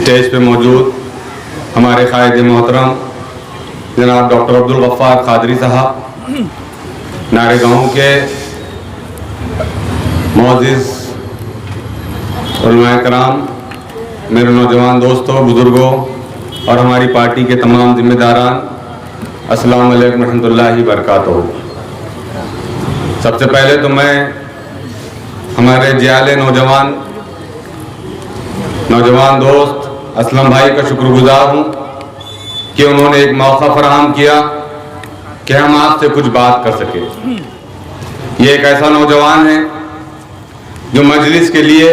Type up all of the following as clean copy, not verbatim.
Stage पे मौजूद हमारे कायद मोहतरम जनाब डॉक्टर अब्दुल गफ्फार कादरी साहब, नारेगांव के मोअज़्ज़िज़ उलमाए कराम, मेरे नौजवान दोस्तों, बुज़ुर्गों और हमारी पार्टी के तमाम जिम्मेदारान, अस्सलामु अलैकुम रहमतुल्लाहि बरकातहू। सबसे पहले तो मैं हमारे जियाले नौजवान दोस्त असलम भाई का शुक्रगुजार हूँ कि उन्होंने एक मौका फराहम किया कि हम आपसे कुछ बात कर सके। ये एक ऐसा नौजवान है जो मजलिस के लिए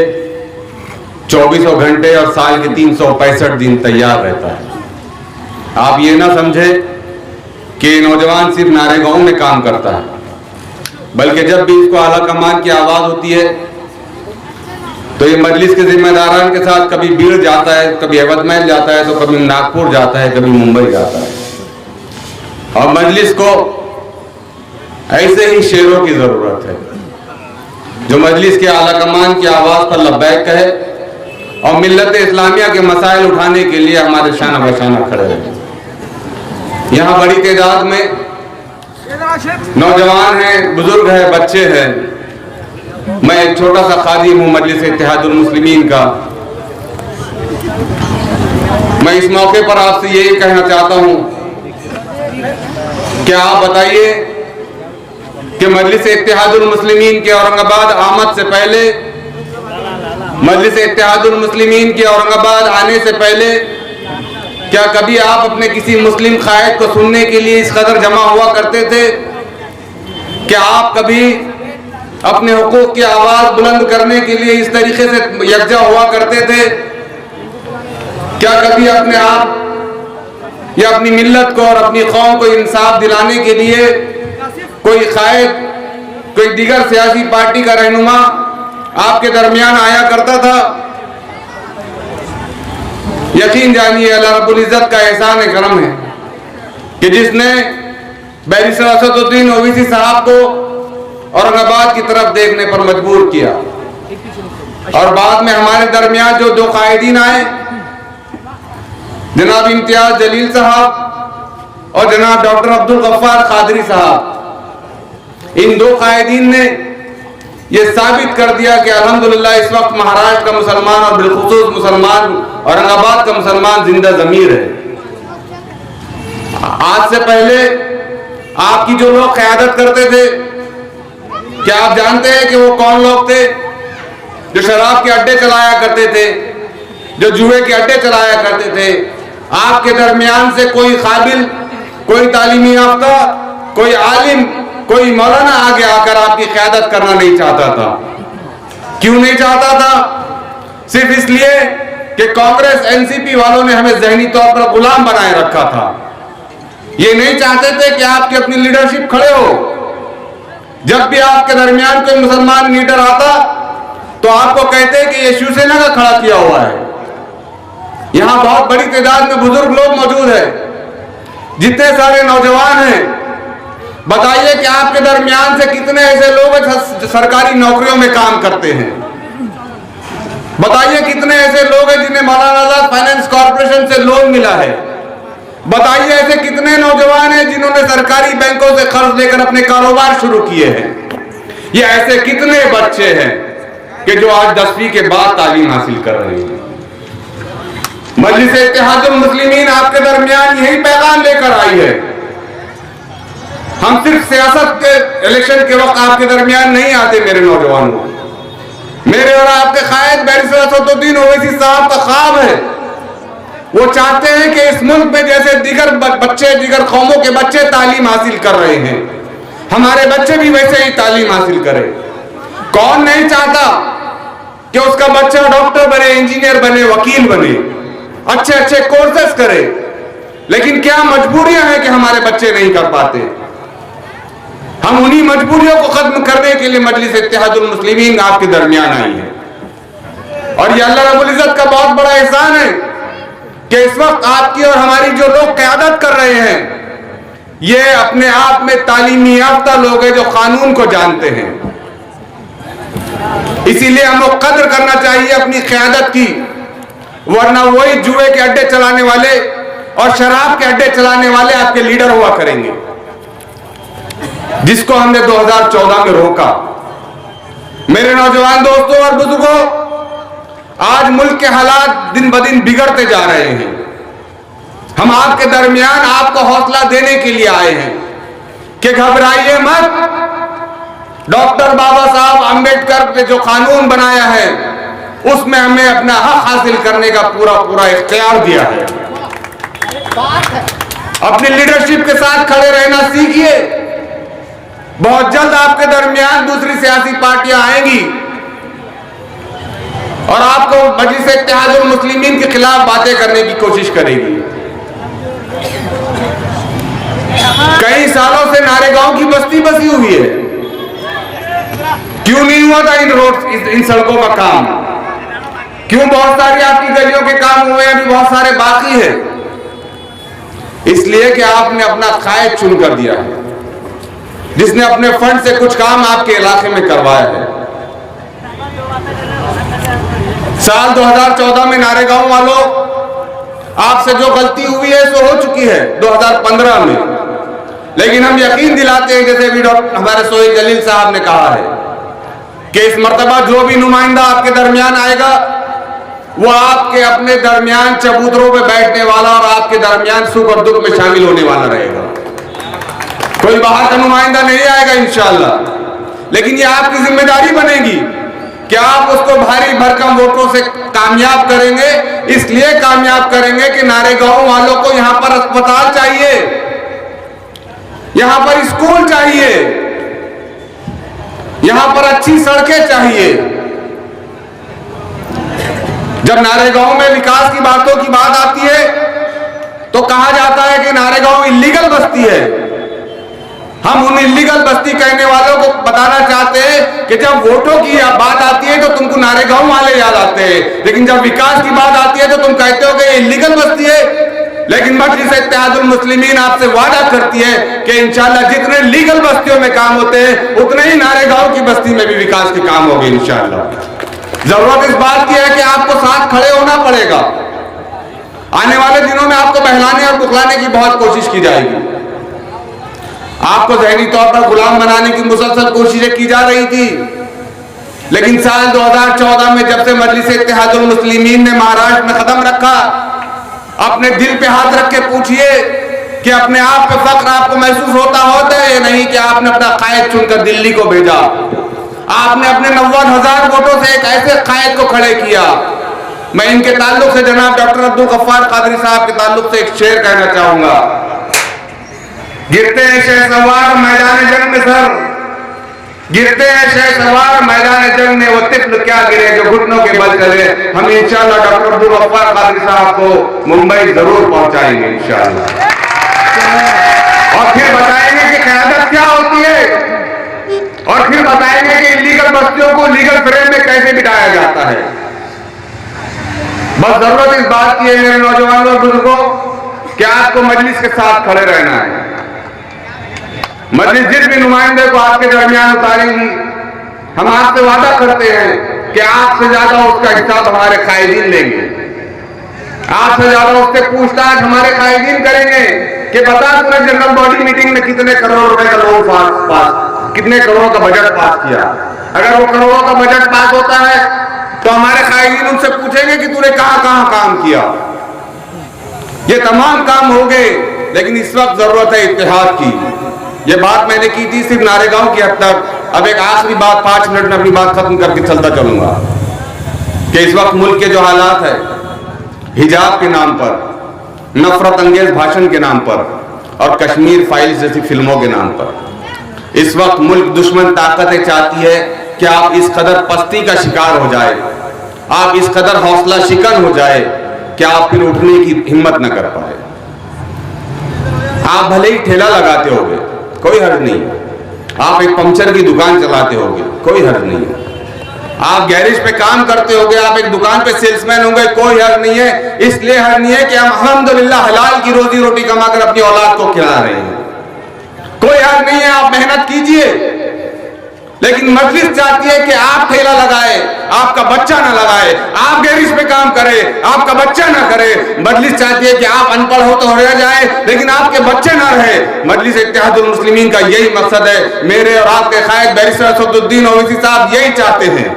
24 घंटे और साल के 365 दिन तैयार रहता है। आप ये ना समझे कि नौजवान सिर्फ नारेगांव में काम करता है, बल्कि जब भी इसको आला कमान की आवाज़ होती है तो ये मजलिस के जिम्मेदारान के साथ कभी बीड़ जाता है, कभी यवतमाल जाता है, तो कभी नागपुर जाता है, कभी मुंबई जाता है। और मजलिस को ऐसे ही शेरों की ज़रूरत है जो मजलिस के आला कमान की आवाज़ पर लब्बैक कहे और मिल्लत इस्लामिया के मसाइल उठाने के लिए हमारे शाना बशाना खड़े रहे। यहाँ बड़ी तादाद में नौजवान हैं, बुजुर्ग हैं, बच्चे हैं। मैं एक छोटा सा खादिम हूँ मजलिस इत्तेहादुल मुस्लिमीन का। मैं इस मौके पर आपसे यही कहना चाहता हूँ कि आप बताइए कि मजलिस इत्तेहादुल मुस्लिमीन के औरंगाबाद आमद से पहले, मजलिस इत्तेहादुल मुस्लिमीन के औरंगाबाद आने से पहले क्या कभी आप अपने किसी मुस्लिम कायद को सुनने के लिए इस कदर जमा हुआ करते थे? क्या आप कभी अपने हुकूक की आवाज़ बुलंद करने के लिए इस तरीके से यकजा हुआ करते थे? क्या कभी अपने आप या अपनी मिल्लत को और अपनी कौम को इंसाफ दिलाने के लिए कोई कायद, कोई दीगर सियासी पार्टी का रहनुमा आपके दरमियान आया करता था? यकीन जानिए अल्लाह रब्बुल इज़्ज़त का एहसान करम है कि जिसने बैरिस्टर असदुद्दीन ओवैसी साहब को औरंगाबाद की तरफ देखने पर मजबूर किया। और बाद में हमारे दरमियान जो दो कायदीन आए, जनाब इम्तियाज जलील साहब और जनाब डॉक्टर अब्दुल गफ्फार कादरी साहब, इन दो कायदीन ने ये साबित कर दिया कि अल्हम्दुलिल्लाह इस वक्त महाराष्ट्र का मुसलमान और बिलखुसूस मुसलमान, औरंगाबाद का मुसलमान जिंदा ज़मीर है। आज से पहले आपकी जो लोग क़यादत करते थे, क्या आप जानते हैं कि वो कौन लोग थे? जो शराब के अड्डे चलाया करते थे, जो जुए के अड्डे चलाया करते थे। आपके दरमियान से कोई काबिल, कोई तालीमी याफ्ता, कोई आलिम, कोई मौलाना आगे आकर आपकी क़यादत करना नहीं चाहता था। क्यों नहीं चाहता था? सिर्फ इसलिए कि कांग्रेस एनसीपी वालों ने हमें ज़हनी तौर पर गुलाम बनाए रखा था। ये नहीं चाहते थे कि आपकी अपनी लीडरशिप खड़े हो। जब भी आपके दरमियान कोई मुसलमान लीडर आता तो आपको कहते कि ये शिवसेना का खड़ा किया हुआ है। यहाँ बहुत बड़ी तादाद में बुजुर्ग लोग मौजूद हैं, जितने सारे नौजवान हैं। बताइए कि आपके दरमियान से कितने ऐसे लोग हैं जो सरकारी नौकरियों में काम करते हैं? बताइए कितने ऐसे लोग हैं जिन्हें मौलाना आजाद फाइनेंस कॉर्पोरेशन से लोन मिला है? बताइए ऐसे कितने नौजवान हैं जिन्होंने सरकारी बैंकों से कर्ज लेकर अपने कारोबार शुरू किए हैं? ये ऐसे कितने बच्चे हैं कि जो आज 10वीं के बाद तालीम हासिल कर रहे हैं? मजलिस इत्तेहादुल मुस्लिमीन आपके दरमियान यही पैगाम लेकर आई है। हम सिर्फ सियासत के इलेक्शन के वक्त आपके दरमियान नहीं आते मेरे नौजवानों। मेरे और आपके कायद बैरिस्टर असदुद्दीन ओवैसी साहब का ख्वाब है, वो चाहते हैं कि इस मुल्क में जैसे दीगर बच्चे, दीगर कौमों के बच्चे तालीम हासिल कर रहे हैं, हमारे बच्चे भी वैसे ही तालीम हासिल करें। कौन नहीं चाहता कि उसका बच्चा डॉक्टर बने, इंजीनियर बने, वकील बने, अच्छे अच्छे कोर्सेस करे? लेकिन क्या मजबूरियां हैं कि हमारे बच्चे नहीं कर पाते? हम उन्हीं मजबूरियों को खत्म करने के लिए मजलिस इत्तेहादुल मुस्लिमीन आपके दरमियान आई है। और ये अल्लाह रब्बुल इज़्ज़त का बहुत बड़ा एहसान है कि इस वक्त आपकी और हमारी जो लोग क़यादत कर रहे हैं, ये अपने आप में तालीमी याफ्ता लोग हैं जो कानून को जानते हैं। इसीलिए हमको कद्र करना चाहिए अपनी क़यादत की। वरना वही जुए के अड्डे चलाने वाले और शराब के अड्डे चलाने वाले आपके लीडर हुआ करेंगे, जिसको हमने 2014 में रोका। मेरे नौजवान दोस्तों और बुजुर्गों, आज मुल्क के हालात दिन ब दिन बिगड़ते जा रहे हैं। हम आपके दरमियान आपको हौसला देने के लिए आए हैं कि घबराइए मत। डॉक्टर बाबा साहब अंबेडकर ने जो कानून बनाया है उसमें हमें अपना हक हासिल करने का पूरा पूरा इख्तियार दिया है। अपनी लीडरशिप के साथ खड़े रहना सीखिए। बहुत जल्द आपके दरमियान दूसरी सियासी पार्टियां आएंगी और आपको मजलिस इत्तेहादुल मुस्लिमीन के खिलाफ बातें करने की कोशिश करेगी। कई सालों से नारेगांव की बस्ती बसी हुई है, क्यों नहीं हुआ था इन रोड इन सड़कों का काम? क्यों बहुत सारी आपकी गलियों के काम हुए, अभी बहुत सारे बाकी है? इसलिए कि आपने अपना कायद चुन कर दिया है, जिसने अपने फंड से कुछ काम आपके इलाके में करवाया है। साल 2014 में नारेगांव वालों, आपसे जो गलती हुई है सो हो चुकी है 2015 में, लेकिन हम यकीन दिलाते हैं, जैसे भी डॉक्टर हमारे सोहेल जलील साहब ने कहा है, कि इस मर्तबा जो भी नुमाइंदा आपके दरमियान आएगा वो आपके अपने दरमियान चबूतरों पे बैठने वाला और आपके दरमियान सुख और दुख में शामिल होने वाला रहेगा। कोई बाहर का नुमाइंदा नहीं आएगा इंशाअल्लाह। लेकिन ये आपकी जिम्मेदारी बनेगी कि आप उसको भारी भरकम वोटों से कामयाब करेंगे। इसलिए कामयाब करेंगे कि नारेगांव वालों को यहां पर अस्पताल चाहिए, यहां पर स्कूल चाहिए, यहां पर अच्छी सड़कें चाहिए। जब नारेगांव में विकास की बातों की बात आती है तो कहा जाता है कि नारेगांव इल्लीगल बस्ती है। हम उन इल्लीगल बस्ती कहने वालों को बताना चाहते हैं कि जब वोटों की बात आती है तो तुमको नारेगांव वाले याद आते हैं, लेकिन जब विकास की बात आती है तो तुम कहते हो कि इल्लीगल बस्ती है। लेकिन मजलिस इत्तेहादुल मुस्लिमीन आपसे वादा करती है कि इंशाअल्लाह जितने लीगल बस्तियों में काम होते हैं उतने ही नारेगांव की बस्ती में भी विकास के काम होंगे इंशाअल्लाह। जरूरत इस बात की है कि आपको साथ खड़े होना पड़ेगा। आने वाले दिनों में आपको बहलाने और बुखलाने की बहुत कोशिश की जाएगी। आपको ज़हनी तौर पर गुलाम बनाने की मुसलसल कोशिशें की जा रही थी, लेकिन साल 2014 में जब से मजलिस इत्तेहादुल मुस्लिमीन ने महाराष्ट्र में कदम रखा, अपने दिल पे हाथ रख के पूछिए कि अपने आप पे फख्र आपको महसूस होता है या नहीं कि आपने अपना कायद चुनकर दिल्ली को भेजा। आपने अपने 90,000 वोटों से एक ऐसे कायद को खड़े किया। मैं इनके ताल्लुक से जनाब डॉक्टर अब्दुल गफ्फार कादरी साहब के ताल्लुक से एक शेर कहना चाहूंगा। गिरते हैं शहसवार मैदान जंग में सर, गिरते हैं शहसवार मैदान जंग में, वो तिफ्ल क्या गिरे जो घुटनों के बल चले। हम इंशाअल्लाह डॉक्टर अब्दुल गफ्फार कादरी साहब को मुंबई जरूर पहुंचाएंगे इंशाअल्लाह, और फिर बताएंगे कि क़यादत क्या होती है, और फिर बताएंगे कि इलीगल बस्तियों को लीगल फ्रेम में कैसे बिठाया जाता है। बस जरूरत इस बात की है मेरे नौजवानों और बुजुर्गों कि आपको मजलिस के साथ खड़े रहना है। मजलिस जिस भी नुमाइंदे को आपके दरमियान उतारेंगी, हम आपसे वादा करते हैं कि आपसे ज्यादा उसका हिसाब हमारे कायदीन लेंगे, आपसे ज्यादा उससे पूछताछ हमारे कायदीन करेंगे कि बता तूने जनरल बॉडी मीटिंग में कितने करोड़ रुपए का लोन पास, कितने करोड़ों का बजट पास किया। अगर वो करोड़ों का बजट पास होता है तो हमारे कायदीन उनसे पूछेंगे कि तूने कहां कहां काम किया। ये तमाम काम हो गए, लेकिन इस वक्त जरूरत है इत्तेहाद की। ये बात मैंने की थी सिर्फ नारेगांव की हद तक। अब एक आखिरी बात 5 मिनट में अपनी बात खत्म करके चलता चलूंगा कि इस वक्त मुल्क के जो हालात है, हिजाब के नाम पर, नफरत अंगेज भाषण के नाम पर और कश्मीर फाइल्स जैसी फिल्मों के नाम पर, इस वक्त मुल्क दुश्मन ताकतें चाहती है कि आप इस कदर पस्ती का शिकार हो जाए, आप इस कदर हौसला शिकन हो जाए कि आप फिर उठने की हिम्मत न कर पाए। आप भले ही ठेला लगाते होगे, कोई हर्ज नहीं है। आप एक पंचर की दुकान चलाते होगे, कोई हर्ज नहीं है। आप गैरेज पे काम करते होगे, आप एक दुकान पे सेल्समैन होंगे, कोई हर्ज नहीं है। इसलिए हर्ज नहीं है कि हम अल्हम्दुलिल्लाह हलाल की रोजी रोटी कमाकर अपनी औलाद को खिला रहे हैं, कोई हर्ज नहीं है। आप मेहनत कीजिए, लेकिन मजलिस चाहती है कि आप ठेला लगाए, आपका बच्चा ना लगाए, आप गैरेज पे काम करे, आपका बच्चा ना करे। मजलिस चाहती है कि आप अनपढ़ हो तो रह जाए, लेकिन आपके बच्चे ना रहे। मजलिस इत्तेहादुल मुस्लिमीन का यही मकसद है। मेरे और आपके कायद बैरिस्टर असदुद्दीन ओवैसी साहब यही चाहते हैं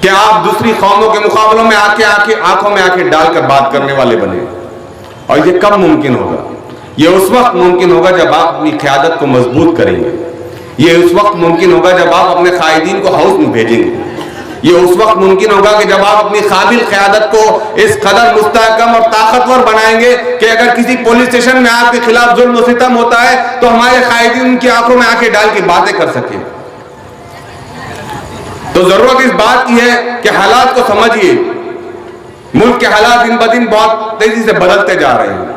कि आप दूसरी कौमों के मुकाबलों में आंखों में आंखें डालकर बात करने वाले बने। और ये कब मुमकिन होगा? ये उस वक्त मुमकिन होगा जब आप अपनी क़यादत को मजबूत करेंगे। ये उस वक्त मुमकिन होगा जब आप अपने कायदीन को हाउस में भेजेंगे। ये उस वक्त मुमकिन होगा कि जब आप अपनी काबिल क़यादत को इस कदर मुस्तहकम और ताकतवर बनाएंगे कि अगर किसी पुलिस स्टेशन में आपके खिलाफ जुल्म और सितम होता है तो हमारे कायदीन उनकी आंखों में आंखें डाल के बातें कर सके। तो जरूरत इस बात की है कि हालात को समझिए। मुल्क के हालात दिन ब दिन बहुत तेजी से बदलते जा रहे हैं।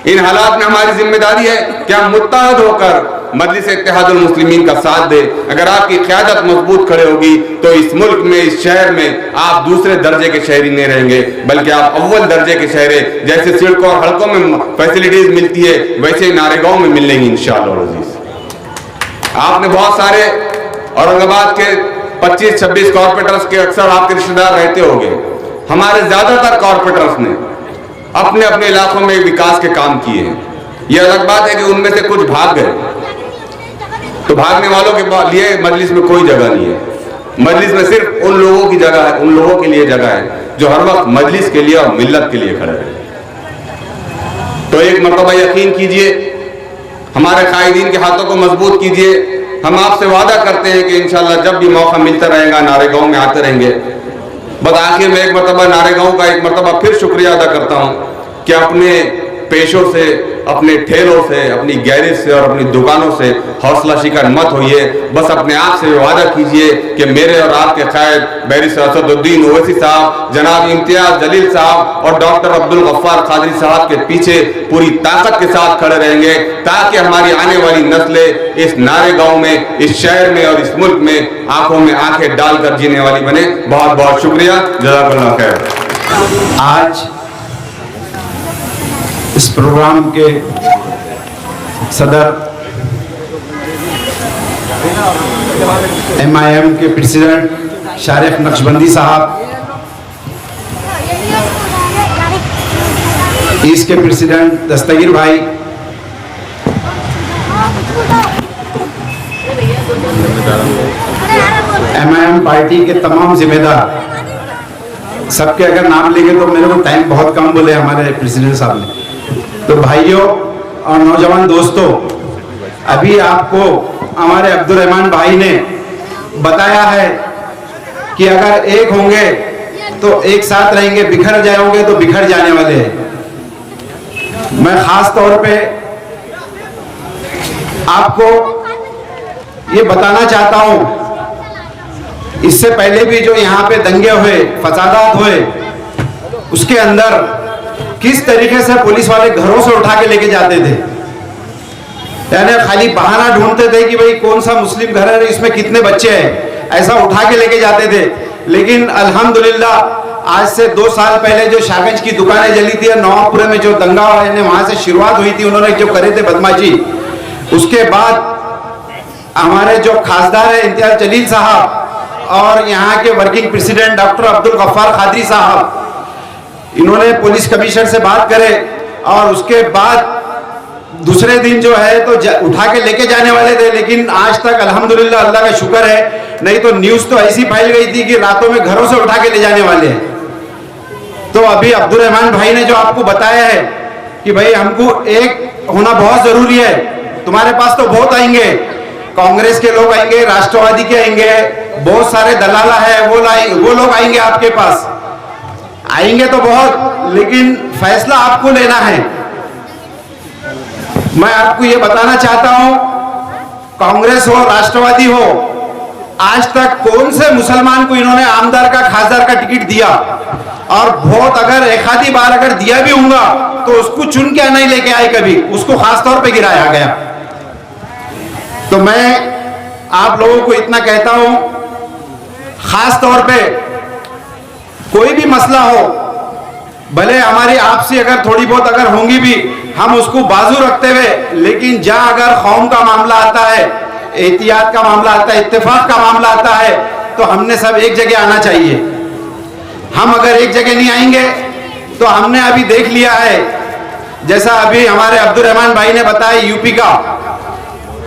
इन हालात में हमारी जिम्मेदारी है कि हम मुत्तहद होकर मजलिस इत्तेहादुल मुस्लिमीन का साथ दे। अगर आपकी क़यादत मजबूत खड़े होगी तो इस मुल्क में, इस शहर में आप दूसरे दर्जे के शहरी नहीं रहेंगे, बल्कि आप अव्वल दर्जे के शहरी। जैसे सड़कों और हड़कों में फैसिलिटीज मिलती है वैसे नारेगांव में मिलेंगी इंशाअल्लाह अज़ीज़। आपने बहुत सारे औरंगाबाद के 25-26 कॉर्पोरेटर्स के अक्सर आपके रिश्तेदार रहते होंगे। हमारे ज्यादातर कॉर्पोरेटर्स ने अपने अपने इलाकों में विकास के काम किए हैं। यह अलग बात है कि उनमें से कुछ भाग गए, तो भागने वालों के लिए मजलिस में कोई जगह नहीं है। मजलिस में सिर्फ उन लोगों की जगह है, उन लोगों के लिए जगह है जो हर वक्त मजलिस के लिए और मिल्लत के लिए खड़े हैं। तो एक मरतबा यकीन कीजिए, हमारे कायदीन के हाथों को मजबूत कीजिए। हम आपसे वादा करते हैं कि इंशाअल्लाह जब भी मौका मिलता रहेगा नारेगांव में आते रहेंगे। बस आखिर में एक मरतबा नारेगांव का एक मरतबा फिर शुक्रिया अदा करता हूँ कि अपने पेशों से, अपने ठेलों से, अपनी गैरेज से और अपनी दुकानों से हौसला शिकार मत होइए। बस अपने आप से वादा कीजिए कि मेरे और आपके कायद बैरिस्टर असदुद्दीन ओवैसी साहब, जनाब इम्तियाज जलील साहब और डॉक्टर अब्दुल गफ्फार कादरी साहब के पीछे पूरी ताकत के साथ खड़े रहेंगे, ताकि हमारी आने वाली नस्लें इस नारेगांव में, इस शहर में और इस मुल्क में आंखों में आंखें डालकर जीने वाली बने। बहुत बहुत शुक्रिया, जज़ाकल्लाह खैर। आज इस प्रोग्राम के सदर MIM के प्रेसिडेंट शारिफ नक्शबंदी साहब, ईस्ट के प्रेसिडेंट दस्तगीर भाई, MIM पार्टी के तमाम जिम्मेदार, सबके अगर नाम लेंगे तो मेरे को टाइम बहुत कम बोले हमारे प्रेसिडेंट साहब ने। तो भाइयों और नौजवान दोस्तों, अभी आपको हमारे अब्दुल रहमान भाई ने बताया है कि अगर एक होंगे तो एक साथ रहेंगे, बिखर जाओगे तो बिखर जाने वाले हैं। मैं खास तौर पे आपको ये बताना चाहता हूं, इससे पहले भी जो यहाँ पे दंगे हुए, फसादात हुए, उसके अंदर किस तरीके से पुलिस वाले घरों से उठा के लेके जाते थे। यानी खाली बहाना ढूंढते थे कि भाई कौन सा मुस्लिम घर है, इसमें कितने बच्चे हैं, ऐसा उठा के लेके जाते थे। लेकिन अल्हम्दुलिल्लाह आज से 2 साल पहले जो शाहगंज की दुकानें जली थी, नवाबपुरे में जो दंगा वहां से शुरुआत हुई थी, उन्होंने जो करे थे बदमाशी, उसके बाद हमारे जो खासदार है इम्तियाज जलील साहब और यहाँ के working president doctor Abdul Gaffar Qadri साहब, इन्होंने पुलिस कमिश्नर से बात करे और उसके बाद दूसरे दिन जो है तो उठा के लेके जाने वाले थे। लेकिन आज तक अल्हम्दुलिल्लाह, अल्लाह का शुक्र है, नहीं तो न्यूज तो ऐसी फैल गई थी कि रातों में घरों से उठा के ले जाने वाले हैं। तो अभी अब्दुल रहमान भाई ने जो आपको बताया है कि भाई हमको एक होना बहुत जरूरी है। तुम्हारे पास तो बहुत आएंगे, कांग्रेस के लोग आएंगे, राष्ट्रवादी के आएंगे, बहुत सारे दलाला है, वो लोग आएंगे आपके पास, आएंगे तो बहुत, लेकिन फैसला आपको लेना है। मैं आपको ये बताना चाहता हूं, कांग्रेस हो, राष्ट्रवादी हो, आज तक कौन से मुसलमान को इन्होंने आमदार का, खासदार का टिकट दिया? और वोट अगर एक आधी बार अगर दिया भी होगा तो उसको चुन के नहीं लेके आए, कभी उसको खास तौर पे गिराया गया। तो मैं आप लोगों को इतना कहता हूं, खास तौर पे कोई भी मसला हो, भले हमारी आपसी अगर थोड़ी बहुत अगर होंगी भी, हम उसको बाजू रखते हुए, लेकिन जहां अगर कौम का मामला आता है, एहतियात का मामला आता है, इत्तेफाक का मामला आता है, तो हमने सब एक जगह आना चाहिए। हम अगर एक जगह नहीं आएंगे तो हमने अभी देख लिया है, जैसा अभी हमारे अब्दुल रहमान भाई ने बताया, यूपी का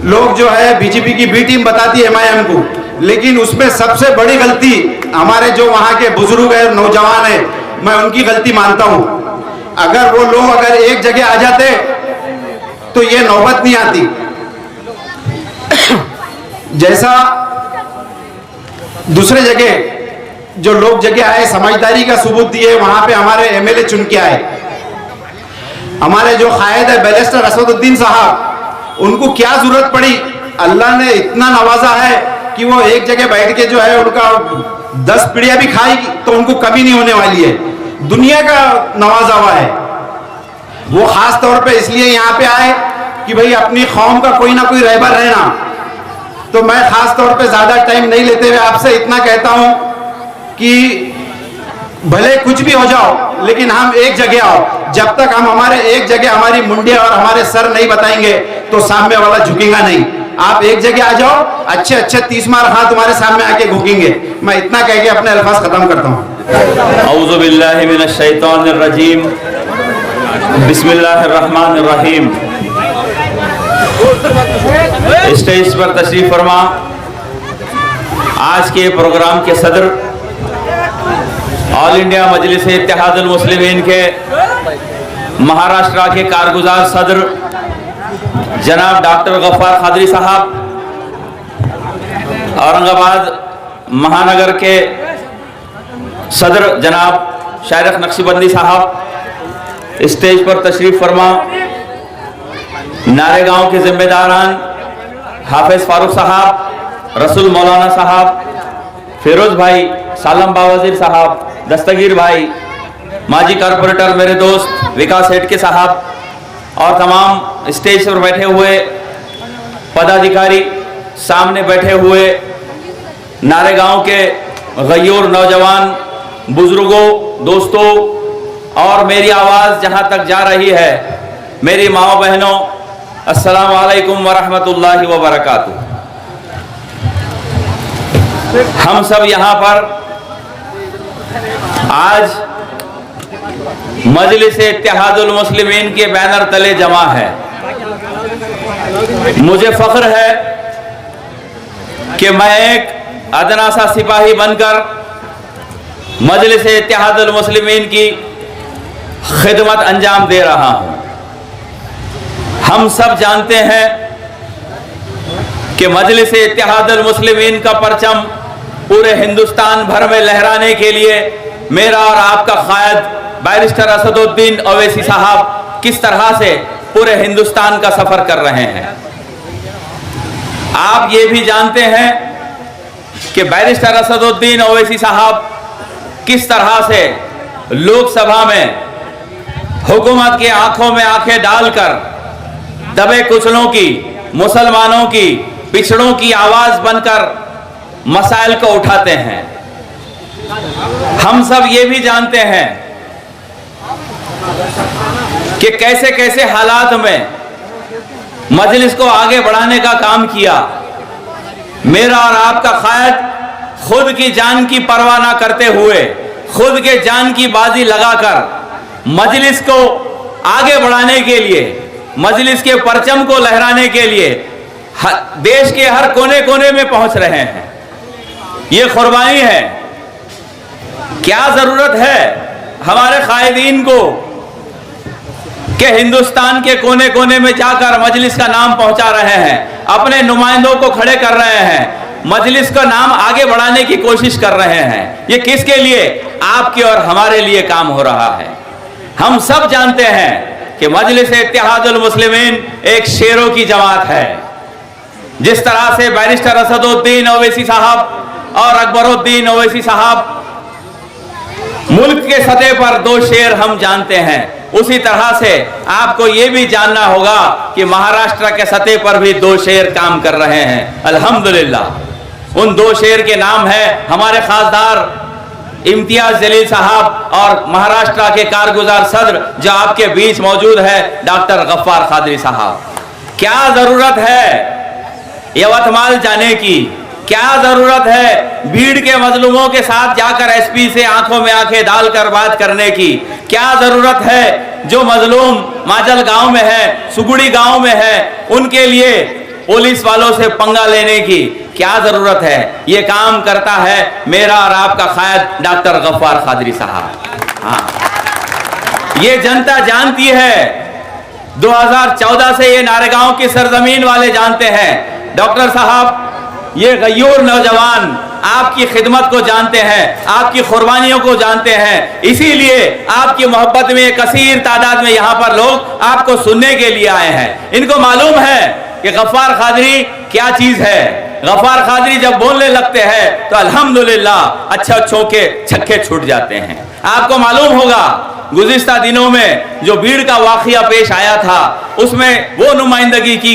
लोग जो है बीजेपी की बी टीम बताती है MIM को, लेकिन उसमें सबसे बड़ी गलती हमारे जो वहां के बुजुर्ग है, नौजवान है, मैं उनकी गलती मानता हूं। अगर वो लोग अगर एक जगह आ जाते तो ये नौबत नहीं आती। जैसा दूसरे जगह जो लोग जगह आए, समझदारी का सबूत दिए, वहां पे हमारे MLA चुन के आए। हमारे जो कायद है बैरिस्टर असदुद्दीन साहब, उनको क्या जरूरत पड़ी, अल्लाह ने इतना नवाजा है कि वो एक जगह बैठ के जो है उनका 10 पीढ़ियां भी खाएगी तो उनको कमी नहीं होने वाली है। दुनिया का नवाजा हुआ है। वो खास तौर पे इसलिए यहाँ पे आए कि भाई अपनी कौम का कोई ना कोई रहबर रहना। तो मैं खास तौर पे ज्यादा टाइम नहीं लेते हुए आपसे इतना कहता हूं कि भले कुछ भी हो जाओ लेकिन हम एक जगह आओ। जब तक हम हमारे एक जगह हमारी मुंडिया और हमारे सर नहीं बताएंगे तो सामने वाला झुकेगा नहीं। आप एक जगह आ जाओ, अच्छे अच्छे 30 मार हाथ तुम्हारे सामने आके घुकेंगे। मैं इतना कह के अपने अल्फाज खत्म करता हूँ। औज़ु बिल्लाहि मिनश शैतानिर रजीम, बिस्मिल्लाहिर रहमानिर रहीम। स्टेज पर तशरीफ फरमा आज के प्रोग्राम के सदर, ऑल इंडिया मजलिस इत्तेहादुल मुस्लिमीन के महाराष्ट्र के कारगुजार सदर जनाब डॉक्टर गफ्फार कादरी साहब, औरंगाबाद महानगर के सदर जनाब शायरख नक्शबंदी साहब, स्टेज पर तशरीफ फरमा नारेगांव के जिम्मेदारान हाफिज फारूक साहब, रसूल मौलाना साहब, फिरोज भाई, सालम बावजीर साहब, दस्तगीर भाई, माजी कारपोरेटर मेरे दोस्त विकास हेडके साहब और तमाम स्टेज पर बैठे हुए पदाधिकारी, सामने बैठे हुए नारेगांव के गयूर नौजवान बुजुर्गों, दोस्तों और मेरी आवाज़ जहां तक जा रही है, मेरी माओ बहनों, अस्सलाम वालेकुम वरहमतुल्लाहि वबरकातुहू। हम सब यहाँ पर आज मजलिस इत्तेहादुल मुस्लिमीन के बैनर तले जमा है। मुझे फख्र है कि मैं एक अदना सा सिपाही बनकर मजलिस इत्तेहादुल मुस्लिमीन की खिदमत अंजाम दे रहा हूं। हम सब जानते हैं कि मजलिस इत्तेहादुल मुस्लिमीन का परचम पूरे हिंदुस्तान भर में लहराने के लिए मेरा और आपका कायद बैरिस्टर असदुद्दीन ओवैसी साहब किस तरह से पूरे हिंदुस्तान का सफर कर रहे हैं। आप ये भी जानते हैं कि बैरिस्टर असदुद्दीन ओवैसी साहब किस तरह से लोकसभा में हुकूमत की आंखों में आंखें डालकर दबे कुचलों की, मुसलमानों की, पिछड़ों की आवाज बनकर मसाइल को उठाते हैं। हम सब ये भी जानते हैं कि कैसे कैसे हालात में मजलिस को आगे बढ़ाने का काम किया। मेरा और आपका कायद खुद की जान की परवाह ना करते हुए, खुद के जान की बाजी लगाकर मजलिस को आगे बढ़ाने के लिए, मजलिस के परचम को लहराने के लिए देश के हर कोने कोने में पहुंच रहे हैं। ये कुर्बानी है। क्या जरूरत है हमारे कायदीन को कि हिंदुस्तान के कोने कोने में जाकर मजलिस का नाम पहुंचा रहे हैं, अपने नुमाइंदों को खड़े कर रहे हैं, मजलिस का नाम आगे बढ़ाने की कोशिश कर रहे हैं। ये किसके लिए? आपके और हमारे लिए काम हो रहा है। हम सब जानते हैं कि मजलिस इत्तेहादुल मुस्लिमीन एक शेरों की जमात है। जिस तरह से बैरिस्टर असदुद्दीन ओवैसी साहब और अकबरुद्दीन ओवैसी साहब मुल्क के सतह पर दो शेर हम जानते हैं, उसी तरह से आपको यह भी जानना होगा कि महाराष्ट्र के सतह पर भी दो शेर काम कर रहे हैं। अल्हम्दुलिल्लाह। उन दो शेर के नाम है हमारे खासदार इम्तियाज जलील साहब और महाराष्ट्र के कारगुजार सदर जो आपके बीच मौजूद है डॉक्टर गफ्फार कादरी साहब। क्या जरूरत है यवतमाल जाने की? क्या जरूरत है भीड़ के मजलूमों के साथ जाकर एसपी से आंखों में आंखें डालकर बात करने की? क्या जरूरत है जो मजलूम माजल गांव में है, सुगुड़ी गांव में है, उनके लिए पुलिस वालों से पंगा लेने की क्या जरूरत है? ये काम करता है मेरा और आपका कायद डॉक्टर गफ्फार कादरी साहब। हाँ, ये जनता जानती है। 2014 से ये नारेगांव की सरजमीन वाले जानते हैं। डॉक्टर साहब, ये गयूर नौजवान आपकी खिदमत को जानते हैं, आपकी कुर्बानियों को जानते हैं, इसीलिए आपकी मोहब्बत में कसीर तादाद में यहाँ पर लोग आपको सुनने के लिए आए हैं। इनको मालूम है कि गफ्फार कादरी क्या चीज है। गफ्फार कादरी जब बोलने लगते हैं तो अल्हम्दुलिल्लाह अच्छों के छक्के छूट जाते हैं। आपको मालूम होगा गुज़िश्ता दिनों में जो भीड़ का वाक़या पेश आया था, उसमें वो नुमाइंदगी की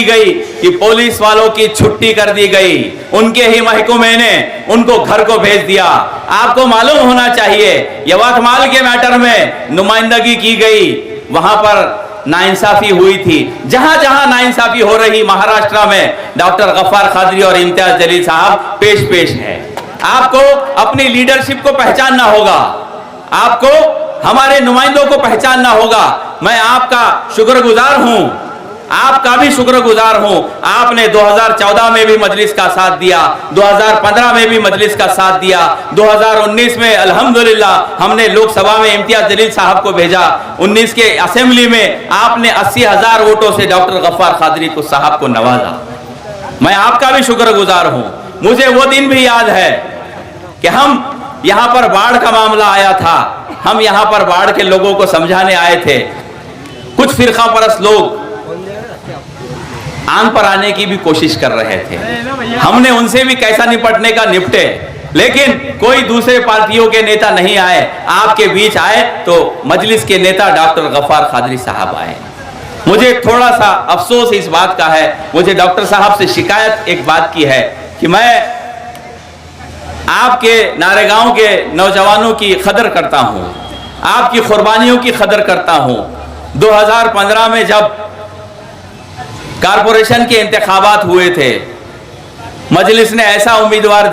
गई कि पुलिस वालों की छुट्टी कर दी गई, उनके ही महकमे ने उनको घर को भेज दिया। आपको मालूम होना चाहिए यवतमाल के मैटर में नुमाइंदगी की गई, वहां पर नाइंसाफी हुई थी। जहां जहां नाइंसाफी हो रही महाराष्ट्र में डॉक्टर गफ्फार कादरी और इम्तियाज जलील साहब पेश है। आपको अपनी लीडरशिप को पहचानना होगा, आपको हमारे नुमाइंदों को पहचानना होगा। मैं आपका शुक्रगुजार हूं, आपका भी शुक्रगुजार हूं। आपने 2014 में भी मजलिस का साथ दिया, 2015 में भी मजलिस का साथ दिया, 2019 में अल्हम्दुलिल्लाह हमने लोकसभा में इम्तियाज जलील साहब को भेजा, 19 के असेंबली में आपने 80,000 वोटों से डॉक्टर गफ्फार कादरी को साहब को नवाजा। मैं आपका भी शुक्रगुजार हूं। मुझे वो दिन भी याद है कि हम यहां पर बाढ़ का मामला आया था, हम यहां पर बाढ़ के लोगों को समझाने आए थे। कुछ फिरका परस्त लोग आंग पर आने की भी कोशिश कर रहे थे, हमने उनसे भी कैसा निपटने का निपटे, लेकिन कोई दूसरे पार्टियों के नेता नहीं आए, आपके बीच आए तो मजलिस के नेता डॉक्टर गफ्फार कादरी साहब आए। मुझे थोड़ा सा अफसोस इस बात का है, मुझे डॉक्टर साहब से शिकायत एक बात की है कि मैं आपके नारेगांव के नौजवानों की कदर करता हूं, आपकी कुर्बानियों की कदर करता हूं। 2015 में जब कारपोरेशन के इंतखाबात हुए थे, मजलिस ने ऐसा उम्मीदवार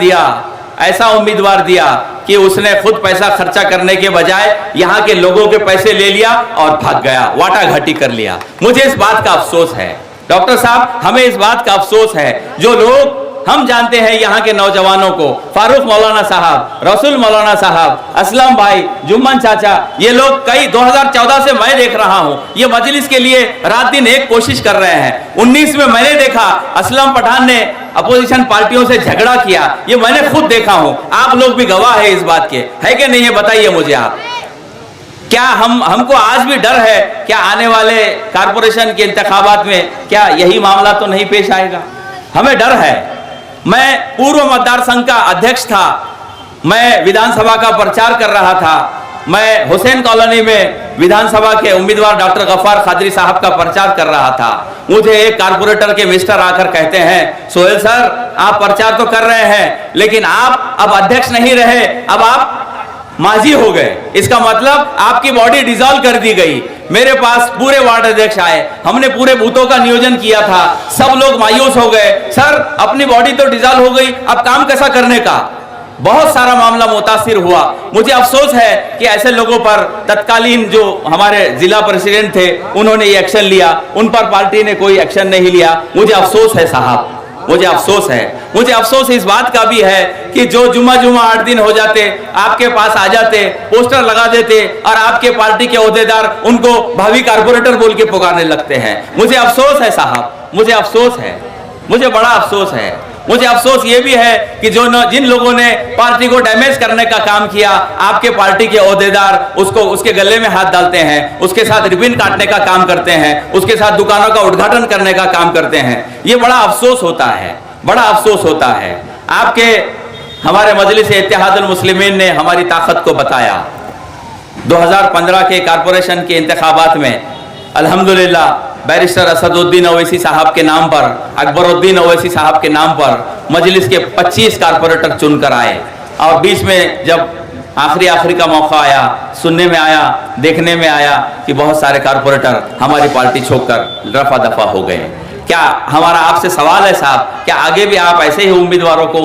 दिया कि उसने खुद पैसा खर्चा करने के बजाय यहाँ के लोगों के पैसे ले लिया और भाग गया, वाटाघाटी कर लिया। मुझे इस बात का अफसोस है डॉक्टर साहब, हमें इस बात का अफसोस है। जो लोग हम जानते हैं यहाँ के नौजवानों को, फारूक मौलाना साहब, रसूल मौलाना साहब, असलम भाई, जुम्मन चाचा, ये लोग कई 2014 से मैं देख रहा हूँ ये मजलिस के लिए रात दिन एक कोशिश कर रहे हैं। 19 में मैंने देखा असलम पठान ने अपोजिशन पार्टियों से झगड़ा किया, ये मैंने खुद देखा हूँ, आप लोग भी गवाह है इस बात के, है कि नहीं? है बताइए मुझे आप। क्या हमको आज भी डर है क्या आने वाले कारपोरेशन के इंतखाबात में क्या यही मामला तो नहीं पेश आएगा? हमें डर है। मैं पूर्व मतदार संघ का अध्यक्ष था, मैं विधानसभा का प्रचार कर रहा था, मैं हुसैन कॉलोनी में विधानसभा के उम्मीदवार डॉक्टर गफ्फार कादरी साहब का प्रचार कर रहा था। मुझे एक कारपोरेटर के मिस्टर आकर कहते हैं, सोहेल सर आप प्रचार तो कर रहे हैं लेकिन आप अब अध्यक्ष नहीं रहे, अब आप माजी हो गए, इसका मतलब आपकी बॉडी डिसॉल्व कर दी गई। मेरे पास पूरे वार्ड अध्यक्ष आए, हमने पूरे बूथों का नियोजन किया था, सब लोग मायूस हो गए, सर अपनी बॉडी तो डिसॉल्व हो गई, अब काम कैसा करने का? बहुत सारा मामला मुतासिर हुआ। मुझे अफसोस है कि ऐसे लोगों पर तत्कालीन जो हमारे जिला प्रेसिडेंट थे उन्होंने ये एक्शन लिया, उन पर पार्टी ने कोई एक्शन नहीं लिया। मुझे अफसोस है साहब, मुझे अफसोस है। मुझे अफसोस इस बात का भी है कि जो जुम्मा 8 दिन हो जाते आपके पास आ जाते, पोस्टर लगा देते और आपके पार्टी के ओहदेदार उनको भावी कारपोरेटर बोल के पुकारने लगते हैं। मुझे अफसोस है साहब, मुझे अफसोस है, मुझे बड़ा अफसोस है। मुझे अफसोस ये भी है कि जिन लोगों ने पार्टी को डैमेज करने का काम किया, आपके पार्टी के ओहदेदार उसके गले में हाथ डालते हैं, उसके साथ रिबन काटने का काम करते हैं, उसके साथ दुकानों का उद्घाटन करने का काम करते हैं। ये बड़ा अफसोस होता है, बड़ा अफसोस होता है। आपके हमारे मजलिस इत्तेहादुल मुस्लिमीन ने हमारी ताकत को बताया। 2015 के कारपोरेशन के इंतखाबात में अल्हम्दुलिल्लाह बैरिस्टर असदुद्दीन ओवैसी साहब के नाम पर, अकबरुद्दीन ओवैसी साहब के नाम पर मजलिस के 25 कारपोरेटर चुनकर आए और बीच में जब आखिरी का मौका आया, सुनने में आया, देखने में आया कि बहुत सारे कारपोरेटर हमारी पार्टी छोड़कर रफा दफा हो गए। क्या हमारा आपसे सवाल है साहब, क्या आगे भी आप ऐसे ही उम्मीदवारों को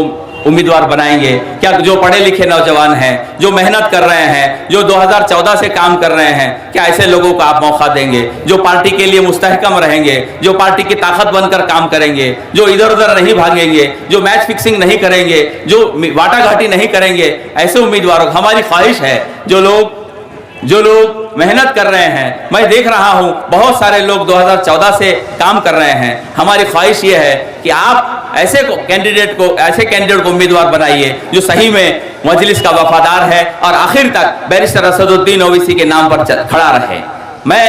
उम्मीदवार बनाएंगे? क्या जो पढ़े लिखे नौजवान हैं, जो मेहनत कर रहे हैं, जो 2014 से काम कर रहे हैं, क्या ऐसे लोगों को आप मौका देंगे जो पार्टी के लिए मुस्तहकम रहेंगे, जो पार्टी की ताकत बनकर काम करेंगे, जो इधर उधर नहीं भागेंगे, जो मैच फिक्सिंग नहीं करेंगे, जो वाटाघाटी नहीं करेंगे? ऐसे उम्मीदवारों हमारी ख्वाहिश है जो लोग मेहनत कर रहे हैं। मैं देख रहा हूं बहुत सारे लोग 2014 से काम कर रहे हैं। हमारी ख्वाहिश ये है कि आप ऐसे कैंडिडेट को उम्मीदवार बनाइए जो सही में मजलिस का वफादार है और आखिर तक बैरिस्टर असदुद्दीन ओवैसी के नाम पर खड़ा रहे। मैं